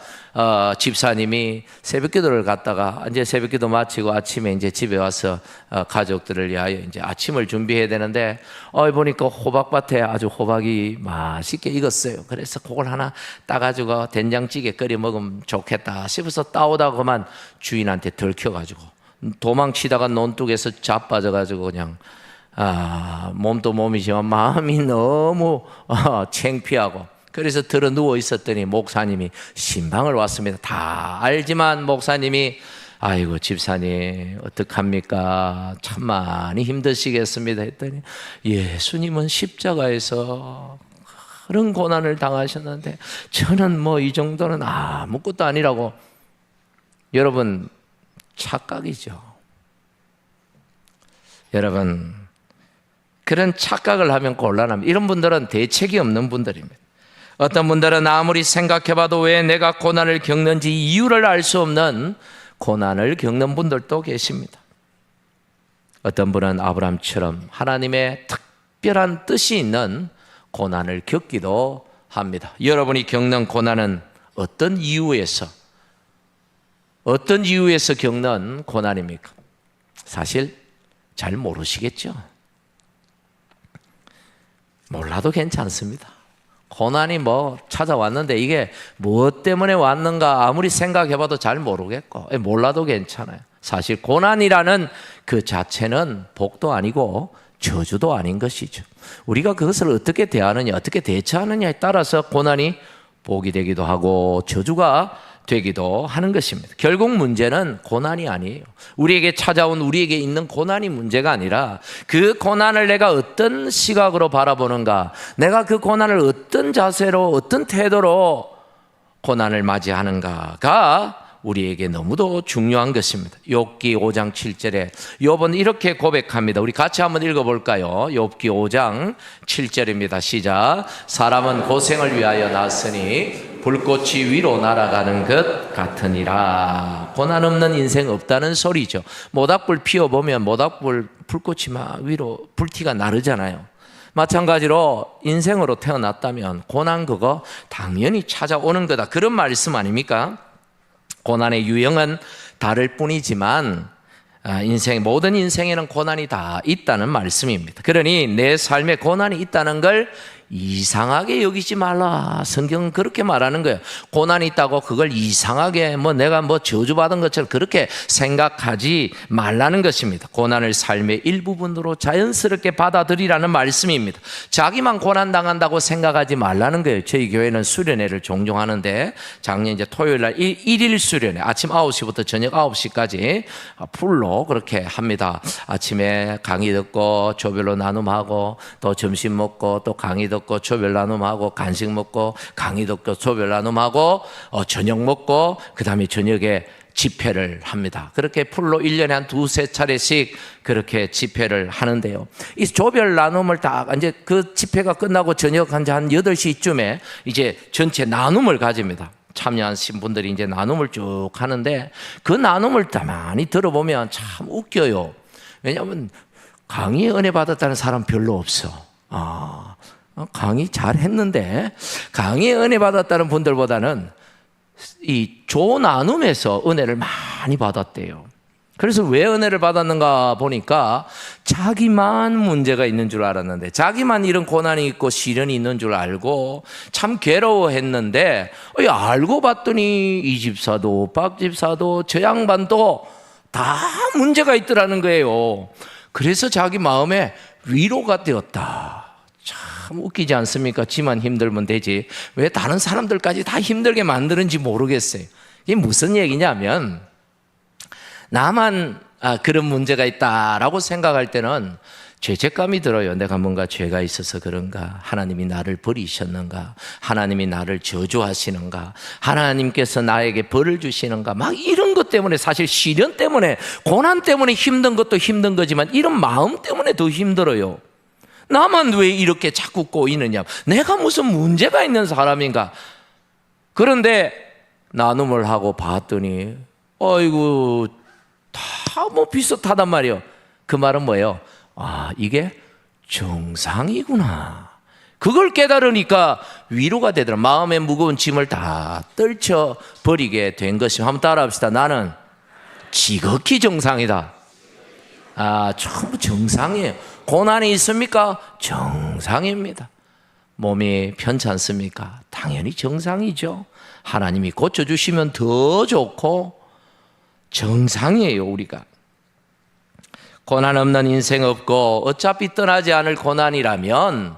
집사님이 새벽기도를 갔다가 이제 새벽기도 마치고 아침에 이제 집에 와서 가족들을 위하여 이제 아침을 준비해야 되는데 보니까 호박밭에 아주 호박이 맛있게 익었어요. 그래서 그걸 하나 따가지고 된장찌개 끓여 먹으면 좋겠다 싶어서 따오다 그만 주인한테 들켜가지고 도망치다가 논둑에서 자빠져가지고 그냥 몸도 몸이지만 마음이 너무 창피하고 그래서 들어 누워 있었더니 목사님이 신방을 왔습니다. 다 알지만 목사님이 아이고 집사님 어떡합니까? 참 많이 힘드시겠습니다 했더니 예수님은 십자가에서 그런 고난을 당하셨는데 저는 뭐 이 정도는 아무것도 아니라고. 여러분 착각이죠. 여러분 그런 착각을 하면 곤란합니다. 이런 분들은 대책이 없는 분들입니다. 어떤 분들은 아무리 생각해봐도 왜 내가 고난을 겪는지 이유를 알 수 없는 고난을 겪는 분들도 계십니다. 어떤 분은 아브라함처럼 하나님의 특별한 뜻이 있는 고난을 겪기도 합니다. 여러분이 겪는 고난은 어떤 이유에서 겪는 고난입니까? 사실 잘 모르시겠죠? 몰라도 괜찮습니다. 고난이 찾아왔는데 이게 무엇 때문에 왔는가 아무리 생각해봐도 잘 모르겠고 몰라도 괜찮아요. 사실 고난이라는 그 자체는 복도 아니고 저주도 아닌 것이죠. 우리가 그것을 어떻게 대하느냐 어떻게 대처하느냐에 따라서 고난이 복이 되기도 하고 저주가 되기도 하는 것입니다. 결국 문제는 고난이 아니에요. 우리에게 찾아온, 우리에게 있는 고난이 문제가 아니라 그 고난을 내가 어떤 시각으로 바라보는가, 내가 그 고난을 어떤 자세로, 어떤 태도로 고난을 맞이하는가가 우리에게 너무도 중요한 것입니다. 욥기 5장 7절에 욥은 이렇게 고백합니다. 우리 같이 한번 읽어볼까요? 욥기 5장 7절입니다. 시작. 사람은 고생을 위하여 났으니 불꽃이 위로 날아가는 것 같으니라. 고난 없는 인생 없다는 소리죠. 모닥불 피워보면 모닥불 불꽃이 막 위로 불티가 나르잖아요. 마찬가지로 인생으로 태어났다면 고난 그거 당연히 찾아오는 거다. 그런 말씀 아닙니까? 고난의 유형은 다를 뿐이지만 모든 인생에는 고난이 다 있다는 말씀입니다. 그러니 내 삶에 고난이 있다는 걸 이상하게 여기지 말라. 성경은 그렇게 말하는 거예요. 고난이 있다고 그걸 이상하게 내가 저주받은 것처럼 그렇게 생각하지 말라는 것입니다. 고난을 삶의 일부분으로 자연스럽게 받아들이라는 말씀입니다. 자기만 고난당한다고 생각하지 말라는 거예요. 저희 교회는 수련회를 종종 하는데 작년 이제 토요일 날 1일 수련회, 아침 9시부터 저녁 9시까지 풀로 그렇게 합니다. 아침에 강의 듣고 조별로 나눔하고 또 점심 먹고 또 강의 듣고 조별 나눔하고 간식 먹고 강의 듣고 조별 나눔하고 저녁 먹고 그 다음에 저녁에 집회를 합니다. 그렇게 풀로 1년에 한 두세 차례씩 그렇게 집회를 하는데요. 이 조별 나눔을 다 이제 그 집회가 끝나고 저녁 한 8시쯤에 이제 전체 나눔을 가집니다. 참여하신 분들이 이제 나눔을 쭉 하는데 그 나눔을 가만히 들어보면 참 웃겨요. 왜냐하면 강의 은혜 받았다는 사람 별로 없어. 강의 잘 했는데 강의 은혜 받았다는 분들보다는 이 조 나눔에서 은혜를 많이 받았대요. 그래서 왜 은혜를 받았는가 보니까 자기만 문제가 있는 줄 알았는데, 자기만 이런 고난이 있고 시련이 있는 줄 알고 참 괴로워했는데 알고 봤더니 이 집사도 박 집사도 저 양반도 다 문제가 있더라는 거예요. 그래서 자기 마음에 위로가 되었다. 참 웃기지 않습니까? 지만 힘들면 되지 왜 다른 사람들까지 다 힘들게 만드는지 모르겠어요. 이게 무슨 얘기냐면, 나만 그런 문제가 있다라고 생각할 때는 죄책감이 들어요. 내가 뭔가 죄가 있어서 그런가? 하나님이 나를 버리셨는가? 하나님이 나를 저주하시는가? 하나님께서 나에게 벌을 주시는가? 막 이런 것 때문에, 사실 시련 때문에, 고난 때문에 힘든 것도 힘든 거지만 이런 마음 때문에 더 힘들어요. 나만 왜 이렇게 자꾸 꼬이느냐? 내가 무슨 문제가 있는 사람인가? 그런데 나눔을 하고 봤더니 아이고 다 비슷하단 말이에요. 그 말은 뭐예요? 이게 정상이구나. 그걸 깨달으니까 위로가 되더라. 마음의 무거운 짐을 다 떨쳐버리게 된 것이. 한번 따라합시다. 나는 지극히 정상이다. 전부 정상이에요. 고난이 있습니까? 정상입니다. 몸이 편찮습니까? 당연히 정상이죠. 하나님이 고쳐주시면 더 좋고 정상이에요. 우리가 고난 없는 인생 없고 어차피 떠나지 않을 고난이라면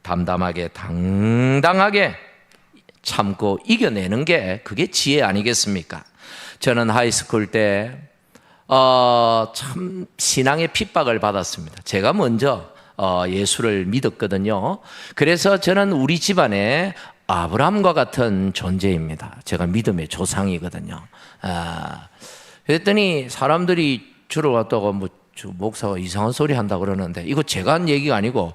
담담하게 당당하게 참고 이겨내는 게 그게 지혜 아니겠습니까? 저는 하이스쿨 때 참 신앙의 핍박을 받았습니다. 제가 먼저 예수를 믿었거든요. 그래서 저는 우리 집안에 아브라함과 같은 존재입니다. 제가 믿음의 조상이거든요. 그랬더니 사람들이 주로 왔다가 목사가 이상한 소리 한다 그러는데, 이거 제가 한 얘기가 아니고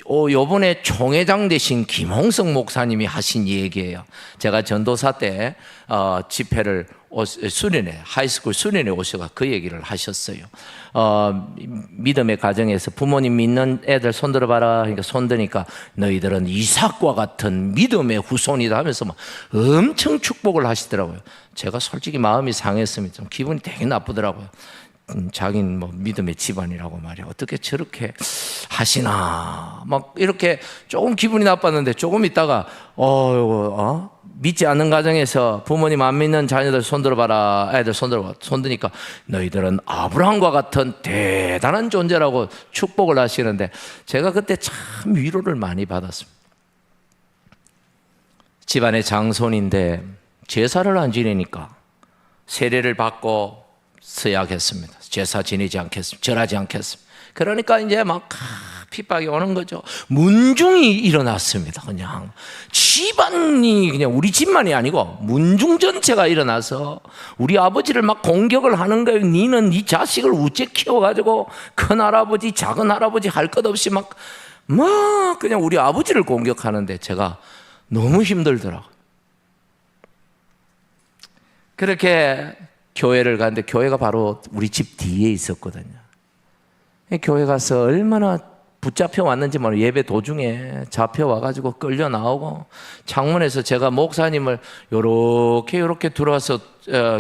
요번에 총회장 되신 김홍석 목사님이 하신 얘기예요. 제가 전도사 때 집회를 수련회, 하이스쿨 수련회 오셔가 그 얘기를 하셨어요. 믿음의 가정에서 부모님 믿는 애들 손들어봐라. 그러니까 손드니까 너희들은 이삭과 같은 믿음의 후손이다 하면서 막 엄청 축복을 하시더라고요. 제가 솔직히 마음이 상했습니다. 좀 기분이 되게 나쁘더라고요. 자기는 믿음의 집안이라고 말이야. 어떻게 저렇게 하시나. 막 이렇게 조금 기분이 나빴는데, 조금 있다가 믿지 않는 가정에서 부모님 안 믿는 자녀들 손들어봐라. 애들 손드니까 너희들은 아브라함과 같은 대단한 존재라고 축복을 하시는데, 제가 그때 참 위로를 많이 받았습니다. 집안의 장손인데 제사를 안 지내니까 세례를 받고 서약했습니다. 제사 지내지 않겠습니다. 절하지 않겠습니다. 그러니까 이제 막 핍박이 오는 거죠. 문중이 일어났습니다. 그냥 집안이 그냥 우리 집만이 아니고 문중 전체가 일어나서 우리 아버지를 막 공격을 하는 거예요. 니는 네 자식을 우째 키워가지고 큰 할아버지 작은 할아버지 할 것 없이 막 그냥 우리 아버지를 공격하는데 제가 너무 힘들더라고요. 그렇게 교회를 갔는데 교회가 바로 우리 집 뒤에 있었거든요. 교회 가서 얼마나 붙잡혀 왔는지 모르고 예배 도중에 잡혀와가지고 끌려 나오고 창문에서 제가 목사님을 요렇게 들어와서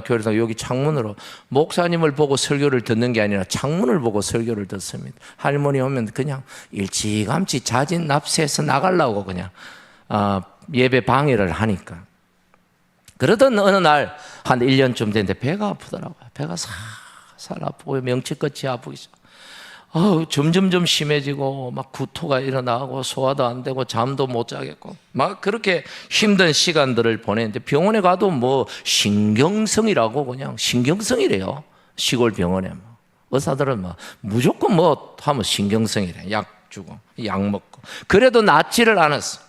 교회에서 여기 창문으로 목사님을 보고 설교를 듣는 게 아니라 창문을 보고 설교를 듣습니다. 할머니 오면 그냥 일찌감치 자진 납세해서 나가려고 그냥 예배 방해를 하니까. 그러던 어느 날 한 1년쯤 됐는데 배가 아프더라고요. 배가 살살 아프고 명치끝이 아프기 시작. 점점점 심해지고 막 구토가 일어나고 소화도 안 되고 잠도 못 자겠고 막 그렇게 힘든 시간들을 보냈는데 병원에 가도 뭐 신경성이라고 그냥 신경성이래요. 시골 병원에 의사들은 막 무조건 뭐 하면 신경성이래. 약 주고 약 먹고 그래도 낫지를 않았어.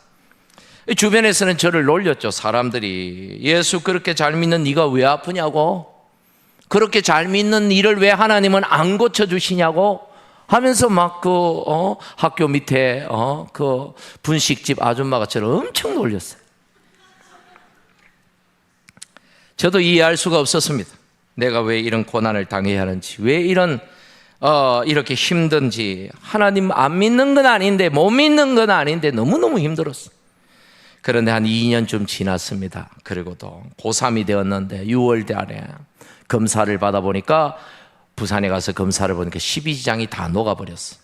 주변에서는 저를 놀렸죠. 사람들이 예수 그렇게 잘 믿는 네가 왜 아프냐고, 그렇게 잘 믿는 일을 왜 하나님은 안 고쳐주시냐고 하면서 막 학교 밑에 그 분식집 아줌마가 저를 엄청 놀렸어요. 저도 이해할 수가 없었습니다. 내가 왜 이런 고난을 당해야 하는지, 왜 이렇게 힘든지. 하나님 안 믿는 건 아닌데, 못 믿는 건 아닌데 너무너무 힘들었어요. 그런데 한 2년쯤 지났습니다. 그리고도 고3이 되었는데 6월 달에 검사를 받아보니까, 부산에 가서 검사를 보니까 12지장이 다 녹아버렸어.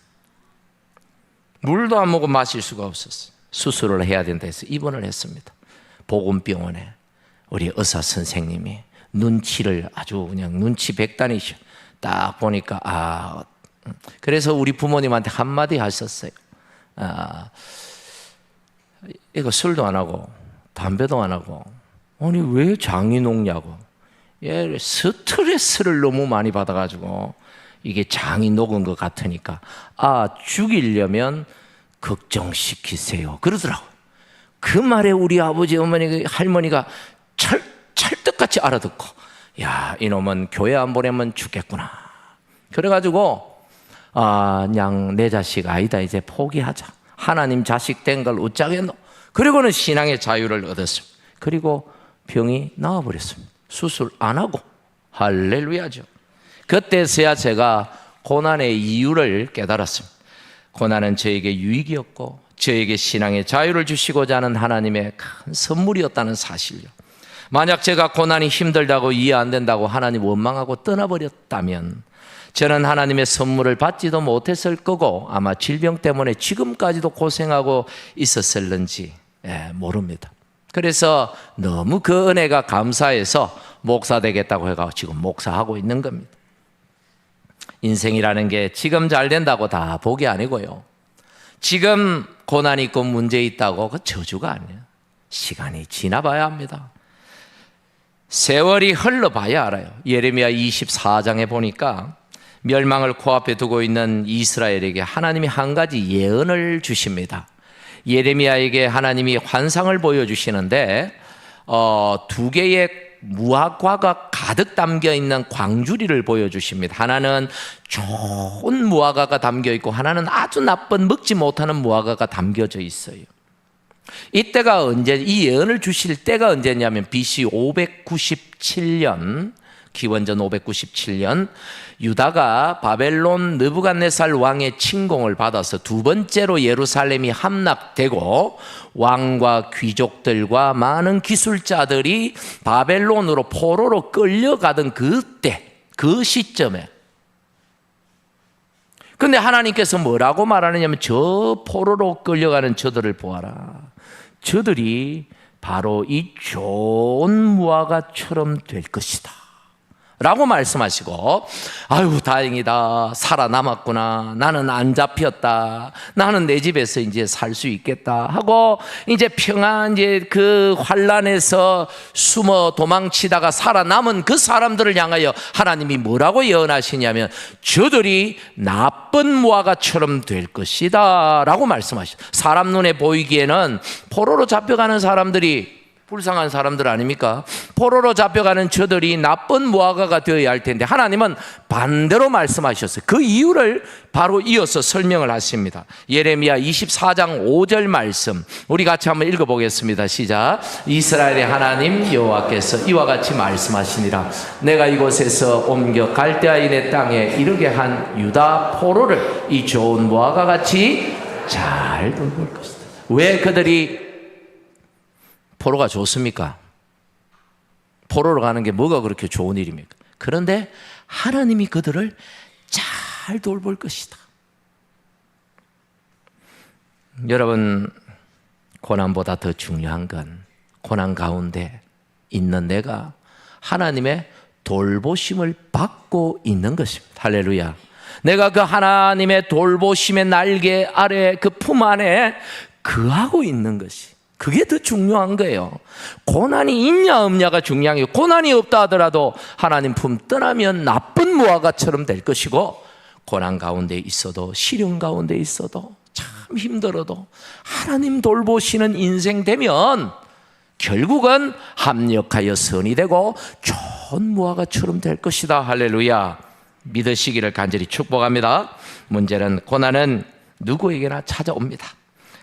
물도 안 먹고 마실 수가 없었어. 수술을 해야 된다 해서 입원을 했습니다. 보건병원에 우리 의사 선생님이 눈치를 아주 그냥 눈치 백단이셔. 딱 보니까 그래서 우리 부모님한테 한마디 하셨어요. 이거 술도 안 하고 담배도 안 하고 아니 왜 장이 녹냐고. 얘 스트레스를 너무 많이 받아가지고 이게 장이 녹은 것 같으니까 죽이려면 걱정시키세요 그러더라고요. 그 말에 우리 아버지 어머니 할머니가 찰떡같이 알아듣고, 야 이놈은 교회 안 보내면 죽겠구나. 그래가지고 그냥 내 자식 아니다 이제 포기하자. 하나님 자식 된 걸 웃자겠노. 그리고는 신앙의 자유를 얻었습니다. 그리고 병이 나와버렸습니다. 수술 안 하고. 할렐루야죠. 그때서야 제가 고난의 이유를 깨달았습니다. 고난은 저에게 유익이었고 저에게 신앙의 자유를 주시고자 하는 하나님의 큰 선물이었다는 사실요. 만약 제가 고난이 힘들다고 이해 안 된다고 하나님 원망하고 떠나버렸다면 저는 하나님의 선물을 받지도 못했을 거고 아마 질병 때문에 지금까지도 고생하고 있었을는지 모릅니다. 그래서 너무 그 은혜가 감사해서 목사 되겠다고 해서 지금 목사하고 있는 겁니다. 인생이라는 게 지금 잘 된다고 다 복이 아니고요. 지금 고난이 있고 문제 있다고 그 저주가 아니에요. 시간이 지나봐야 합니다. 세월이 흘러봐야 알아요. 예레미야 24장에 보니까 멸망을 코앞에 두고 있는 이스라엘에게 하나님이 한 가지 예언을 주십니다. 예레미야에게 하나님이 환상을 보여주시는데 두 개의 무화과가 가득 담겨있는 광주리를 보여주십니다. 하나는 좋은 무화과가 담겨있고 하나는 아주 나쁜 먹지 못하는 무화과가 담겨져 있어요. 이때가 언제, 이 예언을 주실 때가 언제냐면 BC 597년, 기원전 597년 유다가 바벨론 느부갓네살 왕의 침공을 받아서 두 번째로 예루살렘이 함락되고 왕과 귀족들과 많은 기술자들이 바벨론으로 포로로 끌려가던 그때, 그 시점에, 근데 하나님께서 뭐라고 말하느냐면 저 포로로 끌려가는 저들을 보아라. 저들이 바로 이 좋은 무화과처럼 될 것이다. 라고 말씀하시고, 아유 다행이다, 살아남았구나, 나는 안 잡혔다, 나는 내 집에서 이제 살 수 있겠다 하고 이제 평안, 이제 그 환란에서 숨어 도망치다가 살아남은 그 사람들을 향하여 하나님이 뭐라고 예언하시냐면, 저들이 나쁜 무화과처럼 될 것이다 라고 말씀하시죠. 사람 눈에 보이기에는 포로로 잡혀가는 사람들이 불쌍한 사람들 아닙니까? 포로로 잡혀가는 저들이 나쁜 무화과가 되어야 할 텐데, 하나님은 반대로 말씀하셨어요. 그 이유를 바로 이어서 설명을 하십니다. 예레미야 24장 5절 말씀, 우리 같이 한번 읽어보겠습니다. 시작. 이스라엘의 하나님 여호와께서 이와 같이 말씀하시니라. 내가 이곳에서 옮겨 갈대아인의 땅에 이르게 한 유다 포로를 이 좋은 무화과 같이 잘 돌볼 것이다. 왜 그들이 포로가 좋습니까? 포로로 가는 게 뭐가 그렇게 좋은 일입니까? 그런데 하나님이 그들을 잘 돌볼 것이다. 여러분, 고난보다 더 중요한 건 고난 가운데 있는 내가 하나님의 돌보심을 받고 있는 것입니다. 할렐루야. 내가 그 하나님의 돌보심의 날개 아래, 그 품 안에 거하고 있는 것이, 그게 더 중요한 거예요. 고난이 있냐 없냐가 중요한 거예요. 고난이 없다 하더라도 하나님 품 떠나면 나쁜 무화과처럼 될 것이고, 고난 가운데 있어도, 시련 가운데 있어도, 참 힘들어도 하나님 돌보시는 인생 되면 결국은 합력하여 선이 되고 좋은 무화과처럼 될 것이다. 할렐루야. 믿으시기를 간절히 축복합니다. 문제는 고난은 누구에게나 찾아옵니다.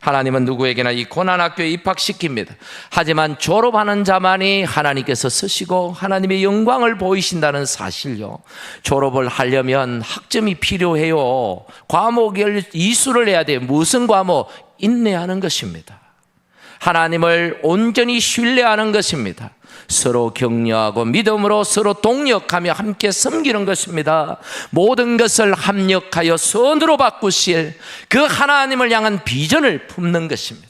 하나님은 누구에게나 이 고난학교에 입학시킵니다. 하지만 졸업하는 자만이 하나님께서 쓰시고 하나님의 영광을 보이신다는 사실요. 졸업을 하려면 학점이 필요해요. 과목을 이수를 해야 돼요. 무슨 과목? 인내하는 것입니다. 하나님을 온전히 신뢰하는 것입니다. 서로 격려하고 믿음으로 서로 동력하며 함께 섬기는 것입니다. 모든 것을 합력하여 선으로 바꾸실 그 하나님을 향한 비전을 품는 것입니다.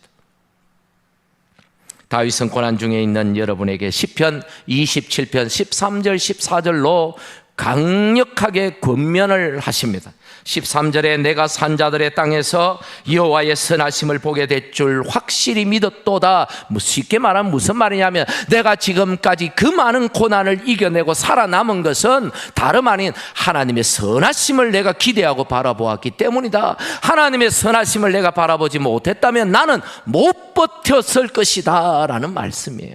다윗은 고난 중에 있는 여러분에게 시편 27편 13절 14절로 강력하게 권면을 하십니다. 13절에 내가 산자들의 땅에서 여호와의 선하심을 보게 될 줄 확실히 믿었도다. 쉽게 말하면 무슨 말이냐면, 내가 지금까지 그 많은 고난을 이겨내고 살아남은 것은 다름 아닌 하나님의 선하심을 내가 기대하고 바라보았기 때문이다. 하나님의 선하심을 내가 바라보지 못했다면 나는 못 버텼을 것이다 라는 말씀이에요.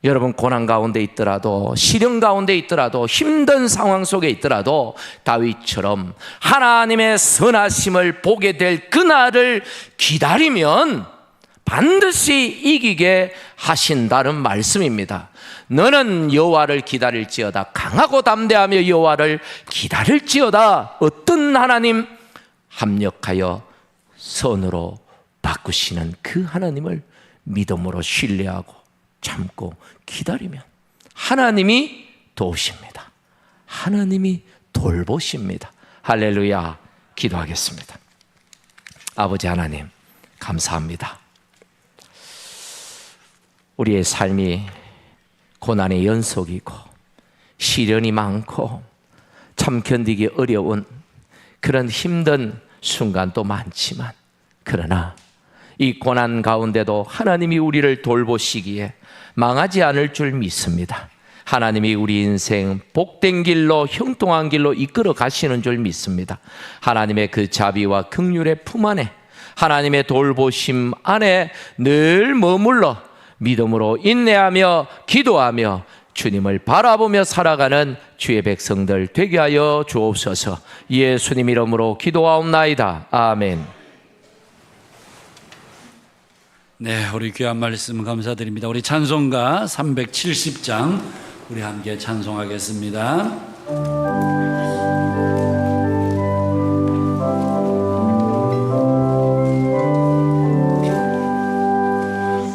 여러분, 고난 가운데 있더라도, 시련 가운데 있더라도, 힘든 상황 속에 있더라도 다윗처럼 하나님의 선하심을 보게 될 그날을 기다리면 반드시 이기게 하신다는 말씀입니다. 너는 여호와를 기다릴지어다. 강하고 담대하며 여호와를 기다릴지어다. 어떤 하나님? 합력하여 선으로 바꾸시는 그 하나님을 믿음으로 신뢰하고 참고 기다리면 하나님이 도우십니다. 하나님이 돌보십니다. 할렐루야. 기도하겠습니다. 아버지 하나님, 감사합니다. 우리의 삶이 고난의 연속이고 시련이 많고 참 견디기 어려운 그런 힘든 순간도 많지만, 그러나 이 고난 가운데도 하나님이 우리를 돌보시기에 망하지 않을 줄 믿습니다. 하나님이 우리 인생 복된 길로, 형통한 길로 이끌어 가시는 줄 믿습니다. 하나님의 그 자비와 긍휼의 품 안에, 하나님의 돌보심 안에 늘 머물러 믿음으로 인내하며 기도하며 주님을 바라보며 살아가는 주의 백성들 되게 하여 주옵소서. 예수님 이름으로 기도하옵나이다. 아멘. 네, 우리 귀한 말씀 감사드립니다. 우리 찬송가 370장 우리 함께 찬송하겠습니다.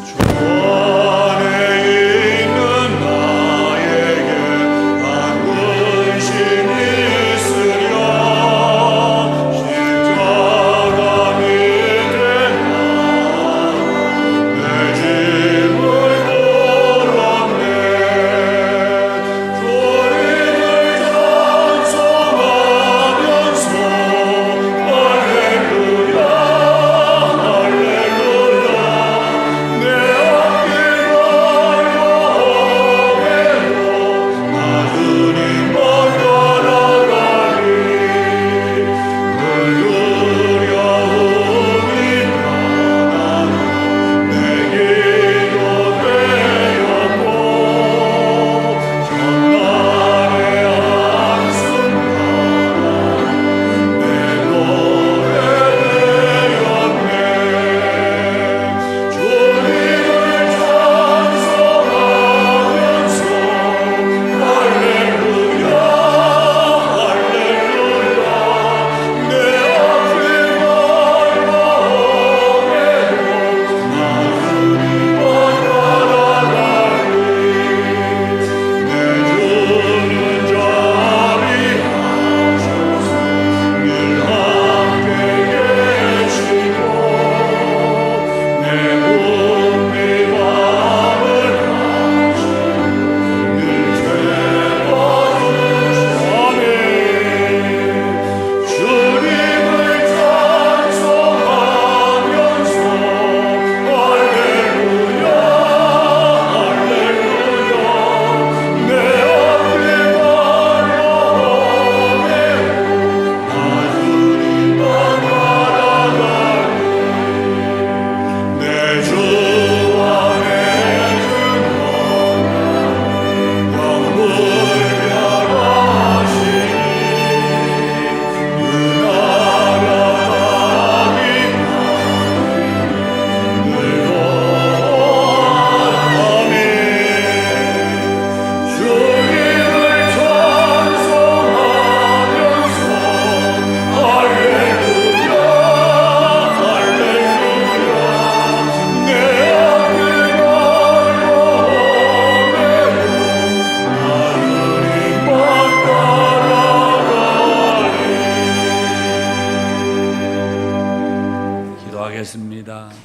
주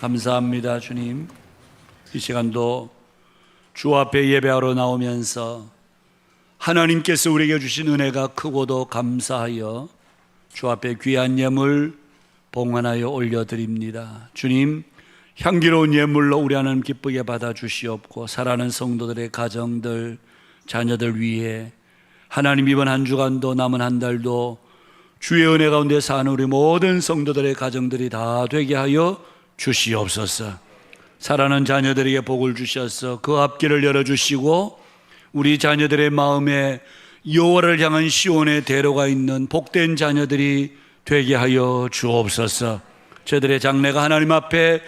감사합니다, 주님. 이 시간도 주 앞에 예배하러 나오면서 하나님께서 우리에게 주신 은혜가 크고도 감사하여 주 앞에 귀한 예물 봉헌하여 올려드립니다. 주님, 향기로운 예물로 우리 하나님 기쁘게 받아주시옵고 사랑하는 성도들의 가정들, 자녀들 위해 하나님 이번 한 주간도 남은 한 달도 주의 은혜 가운데 사는 우리 모든 성도들의 가정들이 다 되게 하여 주시옵소서. 사랑하는 자녀들에게 복을 주셔서 그 앞길을 열어주시고 우리 자녀들의 마음에 여호와를 향한 시온의 대로가 있는 복된 자녀들이 되게 하여 주옵소서. 저들의 장래가 하나님 앞에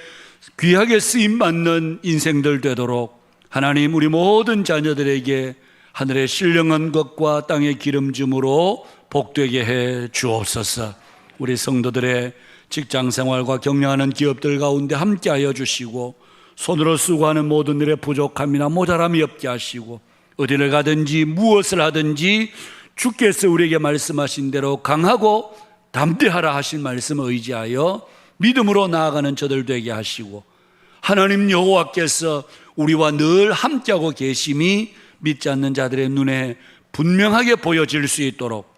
귀하게 쓰임받는 인생들 되도록 하나님 우리 모든 자녀들에게 하늘의 신령한 것과 땅의 기름짐으로 복되게 해 주옵소서. 우리 성도들의 직장생활과 경영하는 기업들 가운데 함께하여 주시고 손으로 수고하는 모든 일에 부족함이나 모자람이 없게 하시고 어디를 가든지 무엇을 하든지 주께서 우리에게 말씀하신 대로 강하고 담대하라 하신 말씀을 의지하여 믿음으로 나아가는 저들 되게 하시고 하나님 여호와께서 우리와 늘 함께하고 계심이 믿지 않는 자들의 눈에 분명하게 보여질 수 있도록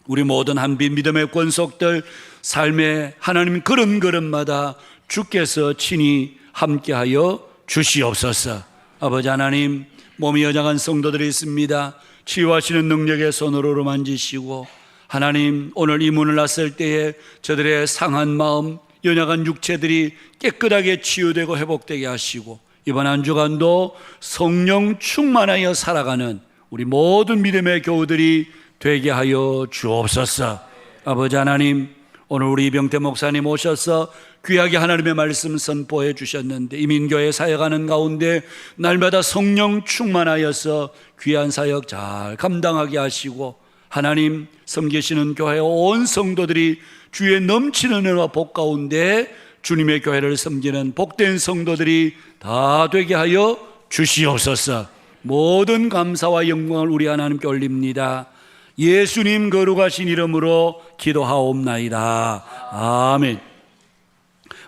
우리 모든 한빛 믿음의 권속들 삶의 하나님 걸음걸음마다 주께서 친히 함께하여 주시옵소서. 아버지 하나님, 몸이 여장한 성도들이 있습니다. 치유하시는 능력의 손으로 만지시고 하나님 오늘 이 문을 났을 때에 저들의 상한 마음, 연약한 육체들이 깨끗하게 치유되고 회복되게 하시고 이번 한 주간도 성령 충만하여 살아가는 우리 모든 믿음의 교우들이 되게 하여 주옵소서. 아버지 하나님, 오늘 우리 이병태 목사님 오셔서 귀하게 하나님의 말씀 선포해 주셨는데 이민교회 사역하는 가운데 날마다 성령 충만하여서 귀한 사역 잘 감당하게 하시고 하나님 섬기시는 교회 온 성도들이 주의 넘치는 은혜와 복 가운데 주님의 교회를 섬기는 복된 성도들이 다 되게 하여 주시옵소서. 모든 감사와 영광을 우리 하나님께 올립니다. 예수님 거룩하신 이름으로 기도하옵나이다. 아멘.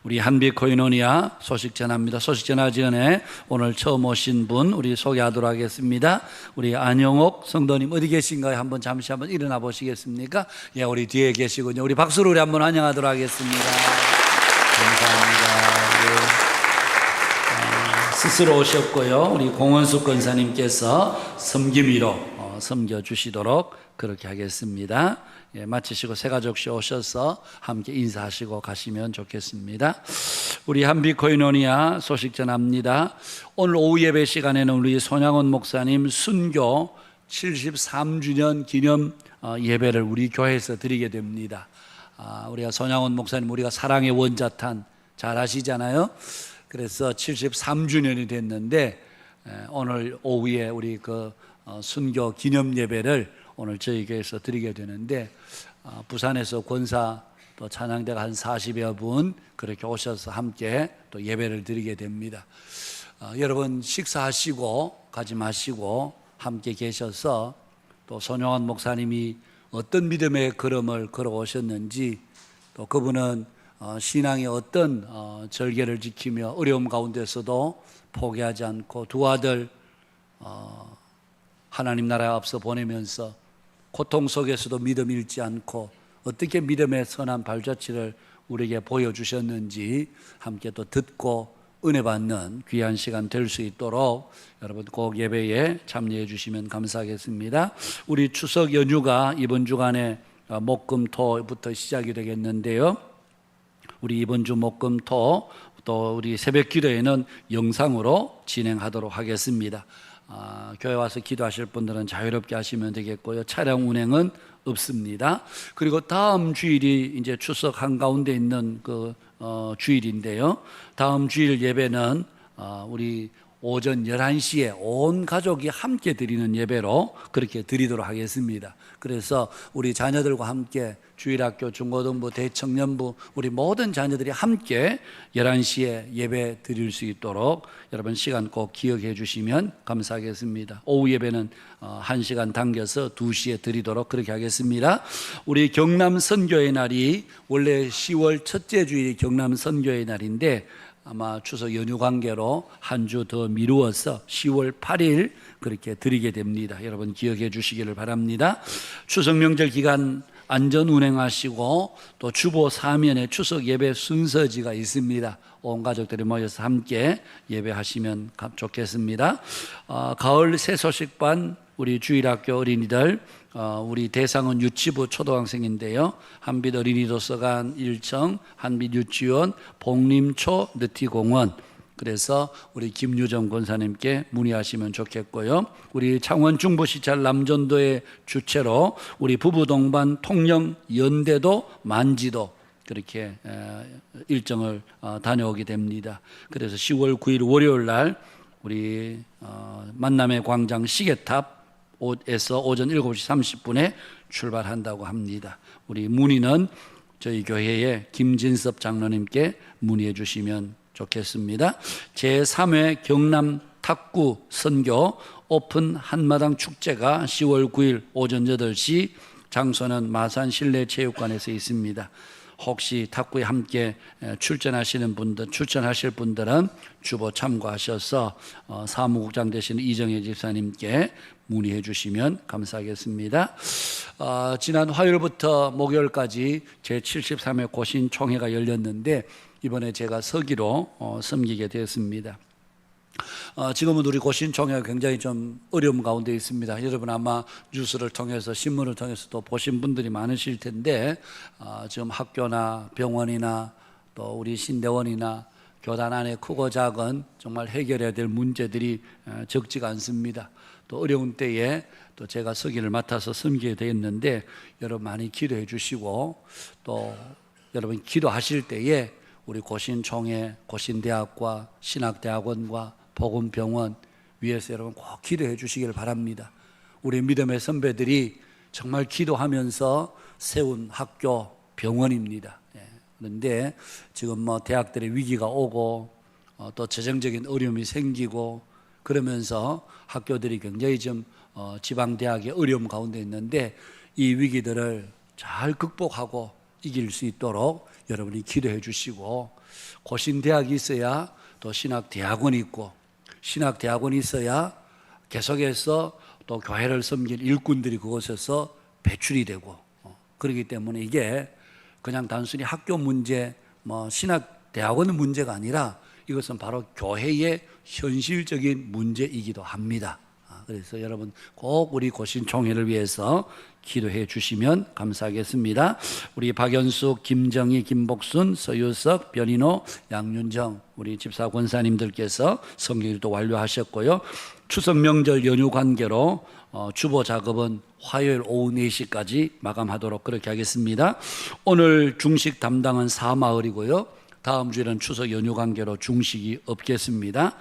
우리 한빛 코이노니아 소식 전합니다. 소식 전하기 전에 오늘 처음 오신 분 우리 소개하도록 하겠습니다. 우리 안영옥 성도님 어디 계신가요? 한번 잠시 한번 일어나 보시겠습니까? 예, 우리 뒤에 계시군요. 우리 박수로 우리 한번 환영하도록 하겠습니다. 감사합니다. 예. 스스로 오셨고요. 우리 공원숙 권사님께서 섬김위로 섬겨주시도록 그렇게 하겠습니다. 예, 마치시고 새 가족씨 오셔서 함께 인사하시고 가시면 좋겠습니다. 우리 한빛 코이노니아 소식 전합니다. 오늘 오후 예배 시간에는 우리 손양원 목사님 순교 73주년 기념 예배를 우리 교회에서 드리게 됩니다. 우리가 손양원 목사님 우리가 사랑의 원자탄 잘 아시잖아요. 그래서 73주년이 됐는데 오늘 오후에 우리 그 순교 기념 예배를 오늘 저희 교회에서 드리게 되는데 부산에서 권사 또 찬양대가 한 40여 분 그렇게 오셔서 함께 또 예배를 드리게 됩니다. 여러분 식사하시고 가지 마시고 함께 계셔서 또 손용환 목사님이 어떤 믿음의 걸음을 걸어오셨는지 또 그분은 신앙의 어떤 절개를 지키며 어려움 가운데서도 포기하지 않고 두 아들 하나님 나라에 앞서 보내면서 고통 속에서도 믿음 잃지 않고 어떻게 믿음의 선한 발자취를 우리에게 보여주셨는지 함께 또 듣고 은혜 받는 귀한 시간 될 수 있도록 여러분 꼭 예배에 참여해 주시면 감사하겠습니다. 우리 추석 연휴가 이번 주간에 목금토부터 시작이 되겠는데요. 우리 이번 주 목금토 또 우리 새벽 기도회는 영상으로 진행하도록 하겠습니다. 교회 와서 기도하실 분들은 자유롭게 하시면 되겠고요. 차량 운행은 없습니다. 그리고 다음 주일이 이제 추석 한가운데 있는 그 주일인데요. 다음 주일 예배는 우리 오전 11시에 온 가족이 함께 드리는 예배로 그렇게 드리도록 하겠습니다. 그래서 우리 자녀들과 함께 주일학교, 중고등부, 대청년부 우리 모든 자녀들이 함께 11시에 예배 드릴 수 있도록 여러분 시간 꼭 기억해 주시면 감사하겠습니다. 오후 예배는 1시간 당겨서 2시에 드리도록 그렇게 하겠습니다. 우리 경남 선교의 날이 원래 10월 첫째 주일이 경남 선교의 날인데 아마 추석 연휴 관계로 한 주 더 미루어서 10월 8일 그렇게 드리게 됩니다. 여러분 기억해 주시기를 바랍니다. 추석 명절 기간 안전 운행하시고 또 주보 사면에 추석 예배 순서지가 있습니다. 온 가족들이 모여서 함께 예배하시면 좋겠습니다. 가을 새 소식반 우리 주일학교 어린이들 우리 대상은 유치부 초등학생인데요. 한빛 어린이도서관 1층, 한빛 유치원, 복림초 느티공원. 그래서 우리 김유정 권사님께 문의하시면 좋겠고요. 우리 창원 중부시찰 남전도의 주체로 우리 부부 동반 통영 연대도 만지도 그렇게 일정을 다녀오게 됩니다. 그래서 10월 9일 월요일 날 우리 만남의 광장 시계탑에서 오전 7시 30분에 출발한다고 합니다. 우리 문의는 저희 교회의 김진섭 장로님께 문의해 주시면 좋겠습니다. 제3회 경남 탁구 선교 오픈 한마당 축제가 10월 9일 오전 8시 장소는 마산 실내체육관에서 있습니다. 혹시 탁구에 함께 출전하실 분들은 주보 참고하셔서 사무국장 되시는 이정혜 집사님께 문의해 주시면 감사하겠습니다. 지난 화요일부터 목요일까지 제73회 고신총회가 열렸는데 이번에 제가 서기로 섬기게 되었습니다. 지금은 우리 고신총회가 굉장히 좀 어려움 가운데 있습니다. 여러분 아마 뉴스를 통해서 신문을 통해서 또 보신 분들이 많으실 텐데 지금 학교나 병원이나 또 우리 신대원이나 교단 안에 크고 작은 정말 해결해야 될 문제들이 적지가 않습니다. 또 어려운 때에 또 제가 서기를 맡아서 섬기게 되었는데 여러분 많이 기도해 주시고 또 여러분 기도하실 때에 우리 고신총회, 고신대학과 신학대학원과 복음병원 위에서 여러분 꼭 기도해 주시기를 바랍니다. 우리 믿음의 선배들이 정말 기도하면서 세운 학교, 병원입니다. 그런데 지금 뭐 대학들의 위기가 오고 또 재정적인 어려움이 생기고 그러면서 학교들이 굉장히 좀 지방대학의 어려움 가운데 있는데 이 위기들을 잘 극복하고 이길 수 있도록 여러분이 기도해 주시고 고신대학이 있어야 또 신학대학원이 있고 신학대학원이 있어야 계속해서 또 교회를 섬길 일꾼들이 그곳에서 배출이 되고 그렇기 때문에 이게 그냥 단순히 학교 문제 뭐 신학대학원 문제가 아니라 이것은 바로 교회의 현실적인 문제이기도 합니다. 그래서 여러분 꼭 우리 고신총회를 위해서 기도해 주시면 감사하겠습니다. 우리 박연숙, 김정희, 김복순, 서유석, 변인호, 양윤정 우리 집사 권사님들께서 성경일도 완료하셨고요. 추석 명절 연휴 관계로 주보 작업은 화요일 오후 4시까지 마감하도록 그렇게 하겠습니다. 오늘 중식 담당은 사마을이고요. 다음 주에는 추석 연휴 관계로 중식이 없겠습니다.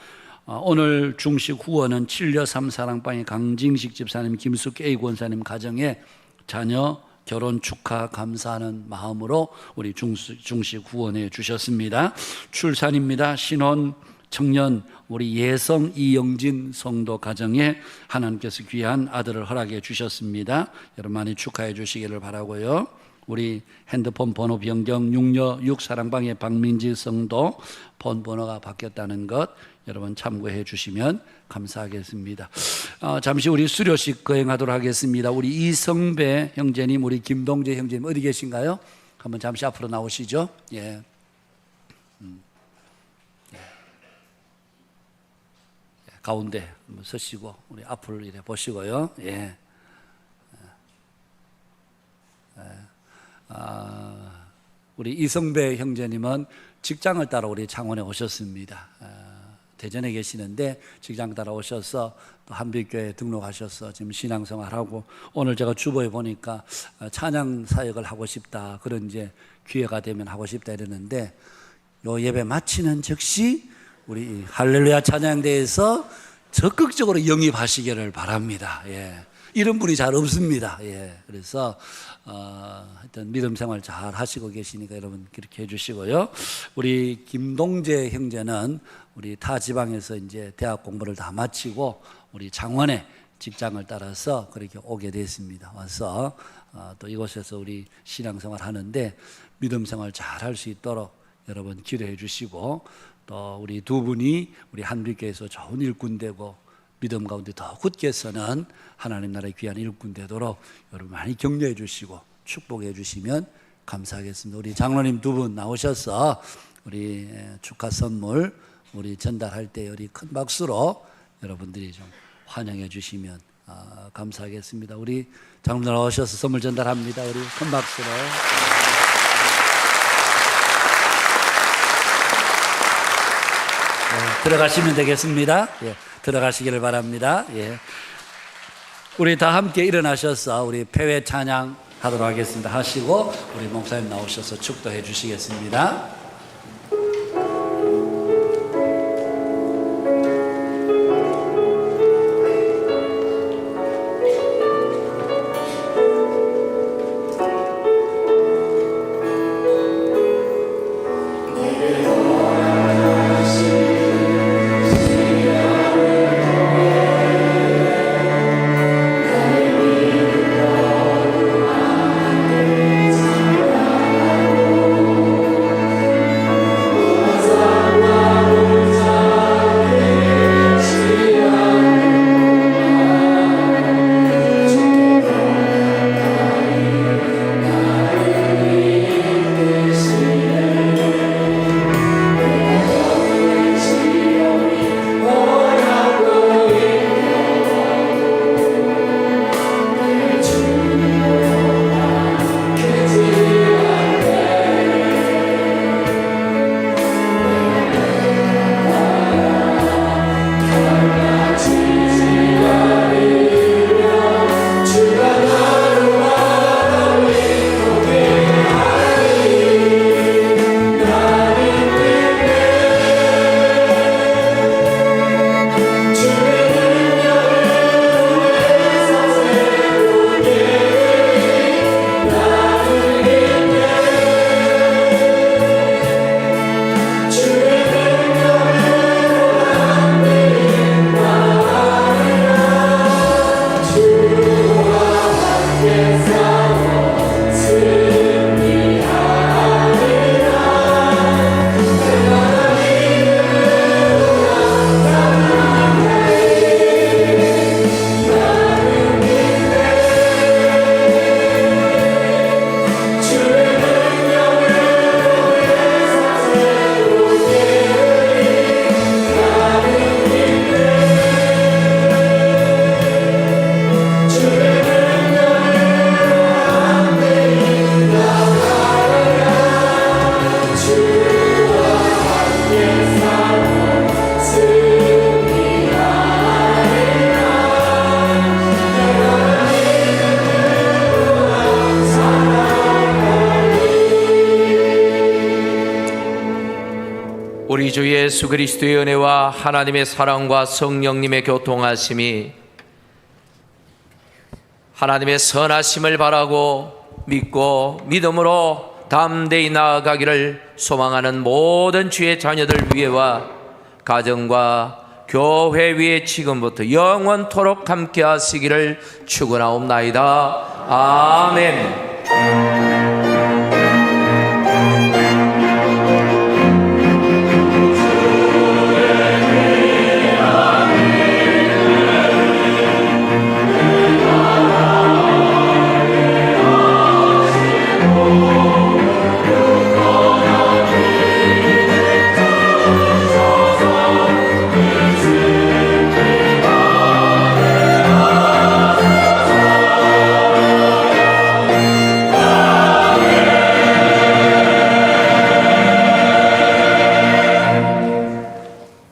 오늘 중식 후원은 7려3 사랑방의 강징식 집사님, 김숙 A 권사님 가정에 자녀 결혼 축하 감사하는 마음으로 우리 중식 후원해 주셨습니다. 출산입니다. 신혼 청년 우리 예성 이영진 성도 가정에 하나님께서 귀한 아들을 허락해 주셨습니다. 여러분 많이 축하해 주시기를 바라고요. 우리 핸드폰 번호 변경 6려 6 사랑방의 박민지 성도 폰 번호가 바뀌었다는 것 여러분 참고해 주시면 감사하겠습니다. 잠시 우리 수료식 거행하도록 하겠습니다. 우리 이성배 형제님, 우리 김동재 형제님 어디 계신가요? 한번 잠시 앞으로 나오시죠. 예. 가운데 한번 서시고 우리 앞을 이래 보시고요. 예. 우리 이성배 형제님은 직장을 따라 우리 창원에 오셨습니다. 대전에 계시는데 직장 따라 오셔서 또 한빛교회에 등록하셔서 지금 신앙생활하고 오늘 제가 주보에 보니까 찬양 사역을 하고 싶다 그런 이제 기회가 되면 하고 싶다 이러는데 요 예배 마치는 즉시 우리 할렐루야 찬양대에서 적극적으로 영입하시기를 바랍니다. 예. 이런 분이 잘 없습니다. 예. 그래서 하여튼 믿음 생활 잘 하시고 계시니까 여러분 그렇게 해주시고요. 우리 김동재 형제는 우리 타 지방에서 이제 대학 공부를 다 마치고 우리 창원에 직장을 따라서 그렇게 오게 됐습니다. 와서 또 이곳에서 우리 신앙생활 하는데 믿음 생활 잘 할 수 있도록 여러분 기도해 주시고 또 우리 두 분이 우리 한빛교회에서 좋은 일꾼 되고 믿음 가운데 더 굳게 서는 하나님 나라의 귀한 일꾼 되도록 여러분 많이 격려해 주시고 축복해 주시면 감사하겠습니다. 우리 장로님 두 분 나오셔서 우리 축하 선물 우리 전달할 때 우리 큰 박수로 여러분들이 좀 환영해 주시면 감사하겠습니다. 우리 장로님 나오셔서 선물 전달합니다. 우리 큰 박수로. 들어가시면 되겠습니다. 예, 들어가시기를 바랍니다. 예. 우리 다 함께 일어나셔서 우리 폐회 찬양 하도록 하겠습니다. 하시고 우리 목사님 나오셔서 축도해 주시겠습니다. 우리 주 예수 그리스도의 은혜와 하나님의 사랑과 성령님의 교통하심이 하나님의 선하심을 바라고 믿고 믿음으로 담대히 나아가기를 소망하는 모든 주의 자녀들 위에와 가정과 교회 위에 지금부터 영원토록 함께 하시기를 축원하옵나이다. 아멘.